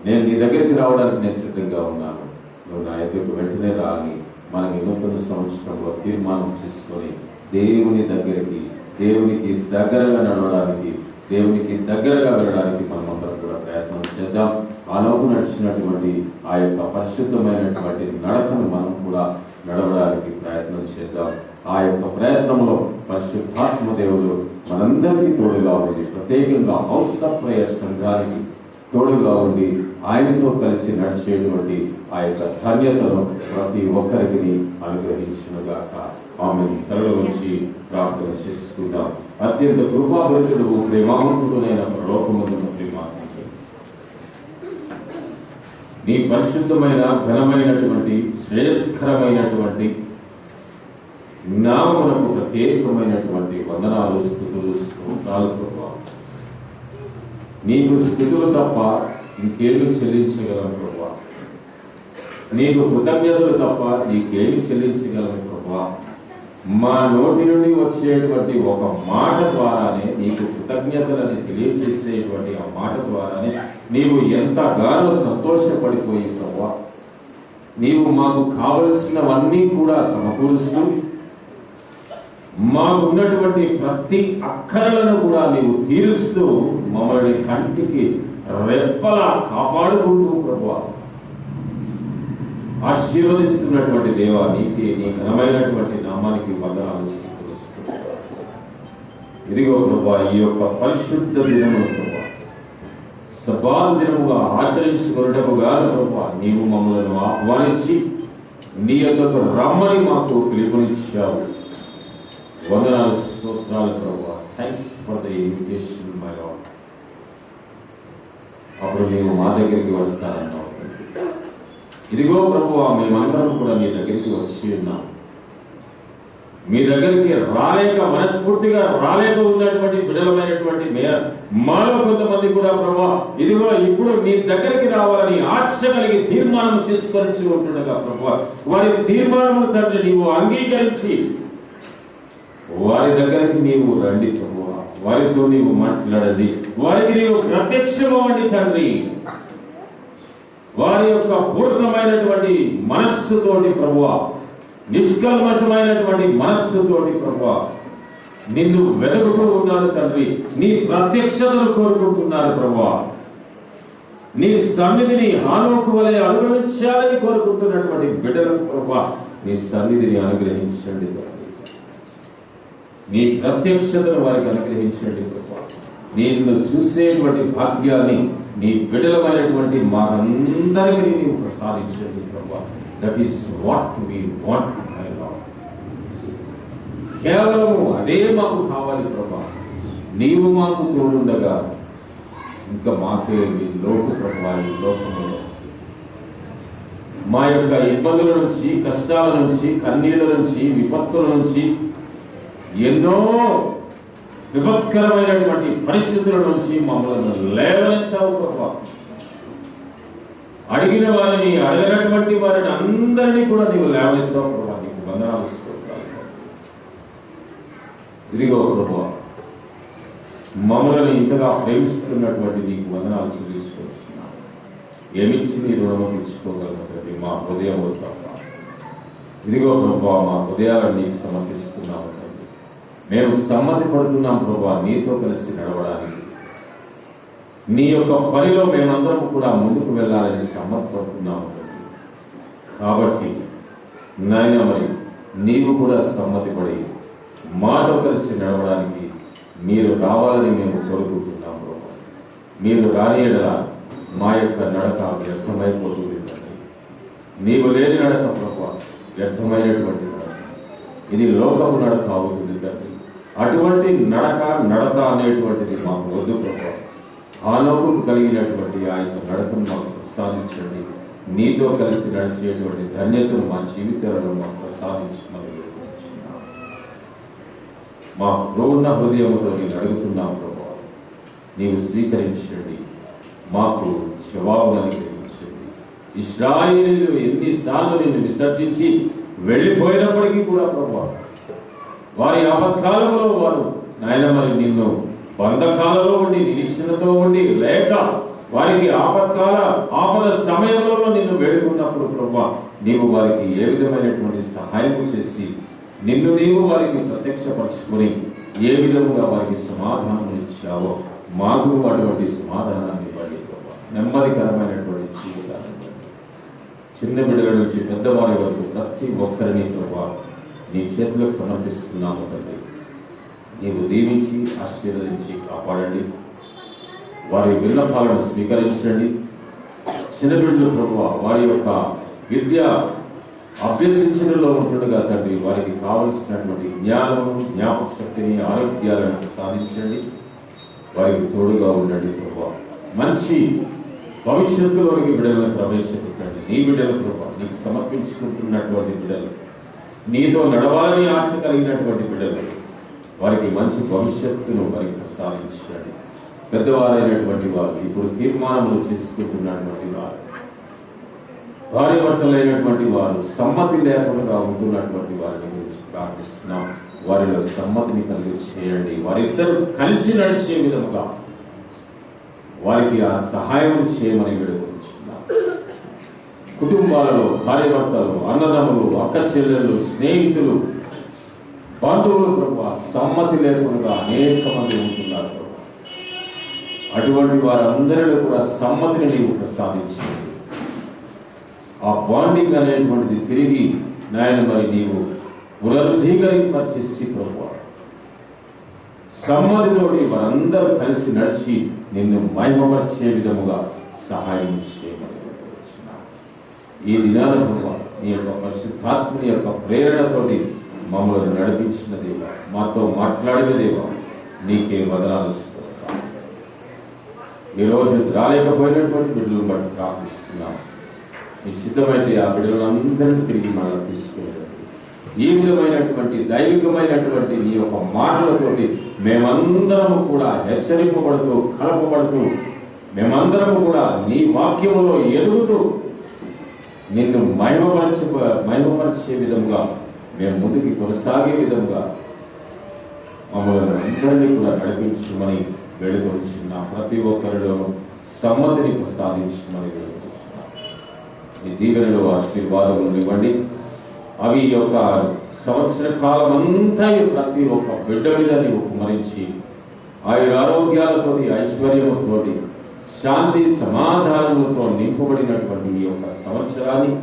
నేను నీ దగ్గరికి రావడానికి నేను సిద్ధంగా ఉన్నాను, నువ్వు నా ఎదురుకు వెంటనే రా అని మనకి నూతన సంవత్సరంలో తీర్మానం చేసుకొని దేవుని దగ్గరికి, దేవునికి దగ్గరగా నడవడానికి, దేవునికి దగ్గరగా వెళ్ళడానికి మనమందరం కూడా ప్రయత్నం చేద్దాం. ఆలోపు నడిచినటువంటి ఆ యొక్క పరిశుద్ధమైనటువంటి నడకను మనం కూడా నడవడానికి ప్రయత్నం చేద్దాం. ఆ యొక్క ప్రయత్నంలో పరిశుద్ధాత్మ దేవుడు మనందరికీ తోడుగా ఉండి, ప్రత్యేకంగా హౌస్ ఆఫ్ ప్రేయర్ సంఘానికి తోడుగా ఉండి ఆయనతో కలిసి నడిచేటువంటి ఆ యొక్క ధన్యతను ప్రతి ఒక్కరికి అనుగ్రహించునుగాక. ఆమేన్. తలలో వచ్చి ప్రార్థన చేసుకుందాం. అత్యంత కృపాభరితుడు ప్రేమావంతుడైన పరలోకమందున్న ప్రేమాత్ముడు, నీ పరిశుద్ధమైన ఘనమైనటువంటి శ్రేయస్కరమైనటువంటి నామమునకు ప్రత్యేకమైనటువంటి వందనాలు, స్తుతులు, స్తోత్రాలు ప్రభువా. నీకు స్తుతులు తప్ప ఇంకేమి చెల్లించగలం ప్రభువా. నీకు కృతజ్ఞతలు తప్ప నీకేమి చెల్లించగలం ప్రభువా. మా నోటి నుండి వచ్చేటువంటి ఒక మాట ద్వారానే నీకు కృతజ్ఞతలని తెలియజేసేటువంటి ఆ మాట ద్వారానే నీవు ఎంతగానో సంతోషపడిపోయి ప్రభువా. నీవు మాకు కావలసినవన్నీ కూడా సమకూరుస్తూ, మాకున్నటువంటి ప్రతి అక్కరలను కూడా నీవు తీరుస్తూ, మమ్మల్ని కంటికి రెప్పలా కాపాడుకుంటూ ప్రభువా ఆశీర్వదిస్తున్నటువంటి దేవా, నీకే నీ ఘనమైనటువంటి నామానికి వందనాలు స్వీకరిస్తూ, ఇదిగో ప్రభువా ఈ యొక్క పరిశుద్ధ దినము ప్రభువా సబాల్ దినముగా ఆచరించుకున్నట్టుగా ప్రభువా నీవు మమ్మల్ని ఆహ్వానించి నీ యొద్దకు రమ్మని మాకు పిలుపునిచ్చావు. వందనాలు, స్తోత్రాలు ప్రభువా. Thanks for the invitation my lord. అప్పుడు మేము మా దగ్గరికి వస్తానన్నావు. ఇదిగో ప్రభువా మేమందరం కూడా నీ దగ్గరికి వచ్చి ఉన్నాం. మీ దగ్గరికి రాలేక, మనస్ఫూర్తిగా రాలేక ఉన్నటువంటి బిడ్డలమైనటువంటి మాలో కొంతమంది కూడా ప్రభా ఇదిగో ఇప్పుడు నీ దగ్గరికి రావాలని ఆశ కలిగి తీర్మానం చేసుకొని ఉంటుండగా ప్రభా వారి తీర్మానము తండ్రి నీవు అంగీకరించి వారి దగ్గరికి నీవు రండి ప్రభా, వారితో నీవు మాట్లాడండి, వారికి నీవు ప్రత్యక్షమవ్వండి తండ్రి. వారి యొక్క పూర్ణమైనటువంటి మనస్సుతోటి ప్రభువా, నిష్కల్మషమైనటువంటి మనస్సుతోటి ప్రభువా నిన్ను వెతుకుతూ ఉన్నారు తండ్రి. నీ ప్రత్యక్షతను కోరుకుంటున్నారు ప్రభువా. నీ సన్నిధిని హానోకు వలె అనుగ్రహించాలని కోరుకుంటున్నటువంటి బిడ్డలకు ప్రభువా నీ సన్నిధిని అనుగ్రహించండి తండ్రి. నీ ప్రత్యక్షతను వారికి అనుగ్రహించండి ప్రభువా. నిన్ను చూసేటువంటి భాగ్యాన్ని నీ బిడ్డలమైనటువంటి మాకందరికీ నీవు ప్రసాదించండి ప్రభువా. That is what we want my lord. కేవలము అదే మాకు కావాలి ప్రభువా. నీవు మాకు తోడుండగా ఇంకా మాకే లోటు ప్రభువా. ఈ లోకములో మా యొక్క ఇబ్బందుల నుంచి, కష్టాల నుంచి, కన్నీళ్ళ నుంచి, విపత్తుల నుంచి, ఎన్నో విపత్కరమైనటువంటి పరిస్థితుల నుంచి మమ్మల్ని లేవనెత్తావు ప్రభువా. అడిగిన వారిని, అడగనటువంటి వారిని అందరినీ కూడా నీవు లేవనెత్తావు ప్రభువా. నీకు వందనాలు స్తోత్రాలు. ఇదిగో ప్రభువా మమ్మల్ని ఇంతగా ప్రేమిస్తున్నటువంటి నీకు వందనాలు చెల్లించుకుంటున్నాను. ఏమిచ్చి నీ రుణము తీర్చుకోగలదండి మా హృదయం తప్ప. ఇదిగో ప్రభువా మా హృదయాలను నీకు సమర్పిస్తున్నాము. మేము సమ్మతి పడుతున్నాం ప్రభువా నీతో కలిసి నడవడానికి. నీ యొక్క పనిలో మేమందరం కూడా ముందుకు వెళ్ళాలని సమ్మతి పడుతున్నాము. కాబట్టి నాయన మరి నీవు కూడా సమ్మతి పడి మాతో కలిసి నడవడానికి మీరు రావాలని మేము కోరుకుంటున్నాం ప్రభువా. మీరు రానియడలా మా యొక్క నడక వ్యర్థమైపోతుంది తండ్రి. నీవు లేని నడక ప్రభువా వ్యర్థమైనటువంటి నడక. ఇది లోకపు నడక అవుతుంది తండ్రి. అటువంటి నడక అనేటువంటిది మాకు వద్దు ప్రభువా. ఆలోకు కలిగినటువంటి ఆ యొక్క నడకను మాకు ప్రసాదించండి. నీతో కలిసి నడిచేటువంటి ధన్యతను మా జీవితాలను మాకు ప్రసాదించమని వేడుకుంటున్నాం. మా పూర్ణ హృదయముతో నేను అడుగుతున్నాం ప్రభువా. నీవు స్వీకరించండి, మాకు జవాబును అనుగ్రహించండి. ఇశ్రాయేలీయులు ఎన్నిసార్లు నిన్ను విసర్జించి వెళ్ళిపోయినప్పటికీ కూడా ప్రభువా వారి ఆపత్కాలంలో వారు నాయన మరి నిన్ను బంధకాలలో ఉండి నిరీక్షణతో ఉండి లేక వారికి ఆపద సమయంలో నిన్ను వేడుకున్నప్పుడు ప్రభువా నీవు వారికి ఏ విధమైనటువంటి సహాయం చేసి నిన్ను నీవు వారికి ప్రత్యక్షపరచుకొని ఏ విధముగా వారికి సమాధానం ఇచ్చావో మాకు అటువంటి సమాధానాన్ని ఇవ్వండి ప్రభువా. నెమ్మదికరమైనటువంటి జీవితాన్ని చిన్న బిడ్డల నుంచి పెద్దవారి వరకు ప్రతి ఒక్కరిని ప్రభువా నీ చేతులకు సమర్పిస్తున్నాము తండ్రి. నీవు దీవించి ఆశీర్వదించి కాపాడండి. వారి విన్నపాలను స్వీకరించండి. చిన్నబిడ్డలు ప్రభువా వారి యొక్క విద్య అభ్యసించడంలో ఉంటుండగా తండ్రి వారికి కావలసినటువంటి జ్ఞానము, జ్ఞాపక శక్తిని, ఆరోగ్యాలను ప్రసాదించండి. వారికి తోడుగా ఉండండి ప్రభువా. మంచి భవిష్యత్తులోకి బిడ్డలను ప్రవేశపెట్టండి. నీ బిడ్డలు ప్రభువా నీకు సమర్పించుకుంటున్నటువంటి బిడ్డలు, నీతో నడవాలని ఆశ కలిగినటువంటి బిడ్డలు, వారికి మంచి భవిష్యత్తును వారికి ప్రసాదించండి. పెద్దవారైనటువంటి వారు, ఇప్పుడు తీర్మానములు చేసుకుంటున్నటువంటి వారు, భార్య భర్తలైనటువంటి వారు, సమ్మతి లేకుండా ఉంటున్నటువంటి వారిని గురించి ప్రార్థిస్తున్నాం. వారిలో సమ్మతిని కలిగి చేయండి. వారిద్దరూ కలిసి నడిచే విధముగా వారికి ఆ సహాయం చేయమని వేడుకుంటున్నాం. కుటుంబాలలో భార్య భర్తలు, అన్నదమ్ములు, అక్క చెల్లెళ్ళు, స్నేహితులు, బంధువులు ప్రభువా సమ్మతి లేకుండా అనేక మంది ఉంటున్నారు. అటువంటి వారందరిలో కూడా సమ్మతిని నీవు ప్రసాదించండి. ఆ బాండింగ్ అనేటువంటిది తిరిగి నాయన మరి నీవు పునరుద్ధీకరింపచేసి ప్రభువా సమ్మతితోటి వారందరూ కలిసి నడిచి నిన్ను మహిమపరిచే విధముగా సహాయం చేయమని ఈ దినాల ప్రభువా నీ యొక్క పరిశుద్ధాత్మని యొక్క ప్రేరణతోటి మమ్మల్ని నడిపించిన దేవా, మాతో మాట్లాడిన దేవా నీకే వదనాలు ఇస్తున్నాం. ఈరోజు రాలేకపోయినటువంటి బిడ్డలను బట్టి ప్రార్థిస్తున్నాం. నీ సిద్ధమైతే ఆ బిడ్డలందరినీ తిరిగి మనల్ని తీసుకునేది ఈ విధమైనటువంటి దైవికమైనటువంటి నీ యొక్క మాటలతోటి మేమందరము కూడా హెచ్చరింపబడుతూ కలపబడుతూ మేమందరము కూడా నీ వాక్యములో ఎదుగుతూ నిన్ను మహిమపరిచే విధంగా మేము ముందుకి కొనసాగే విధంగా మమ్మల్ని అందరినీ కూడా నడిపించమని వేడుకొచ్చున్నాం. ప్రతి ఒక్కరిలో సమ్మతిని ప్రసాదించమని వేడుకొచ్చున్నాం. ఈ దీవెనలో ఆశీర్వాదములు ఇవ్వండి. అవి ఈ యొక్క సంవత్సర కాలం అంతా ప్రతి ఒక్క బిడ్డ మీద నీవు కుమరించి ఆయన ఆరోగ్యాలతో ఐశ్వర్యముతోటి శాంతి సమాధానములతో నింపబడినటువంటి ఈ యొక్క సంవత్సరాన్ని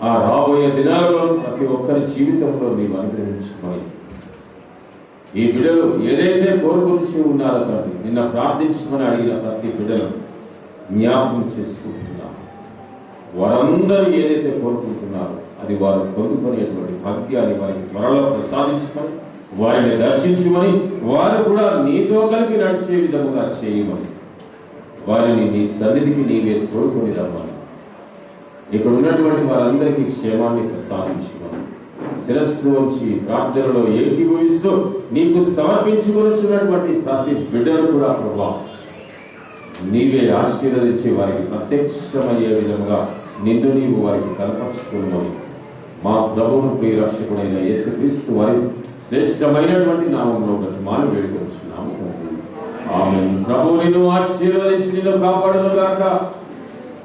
ఆ రాబోయే దినాలలో ప్రతి ఒక్కరి జీవితంలో నీవు అనుగ్రహించమని ఈ బిడ్డలు ఏదైతే కోరుకొనిసి ఉన్నారో తండ్రి నిన్న ప్రార్థించమని అడిగిన ప్రతి బిడ్డలు జ్ఞాపకం చేసుకుంటున్నాం. వారందరూ ఏదైతే కోరుకుంటున్నారో అది వారు పొందుకునేటువంటి భాగ్యాన్ని వారికి త్వరలో ప్రసాదించమని వారిని దర్శించమని వారు కూడా నీతో కలిపి నడిచే విధముగా చేయమని వారిని నీ సన్నిధికి నీవే తోడుకొని రమ్మని ఇక్కడ ఉన్నటువంటి వారందరికీ క్షేమాన్ని ప్రసాదించమని శిరస్సు వచ్చి ప్రార్థనలో ఏకీభవిస్తూ నీకు సమర్పించుకొనిచున్నటువంటి ప్రతి బిడ్డను కూడా ప్రభా నీవే ఆశీర్వదించి వారికి ప్రత్యక్షమయ్యే విధంగా నిన్ను నీవు వారికి కనపరుచుకున్నావు. మా ప్రభువును ప్రియ రక్షకుడైన యేసుక్రీస్తు వారి శ్రేష్టమైనటువంటి నామంలో మాను వేడుకొచ్చున్నాము. ఆమేన్. ప్రభువు నిన్ను ఆశీర్వదించి నిన్ను కాపాడును గాక.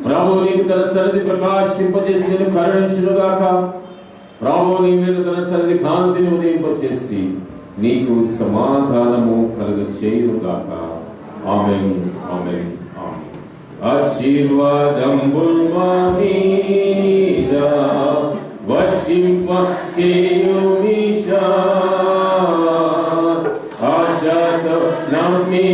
ప్రభువు నీకు తన సన్నిధి ప్రకాశింపజేసి నిన్ను కరుణించును గాక. ప్రభువు నీ మీద తన సన్నిధి కాంతిని ఉదయింపచేసి నీకు సమాధానము కలుగ చేయును గాక. ఆమేన్. ఆమేన్. ఆమేన్. ఆశీర్వాదంబుల్ మా మీద వర్షింప చేయునిషా ఆశతో నమ్మి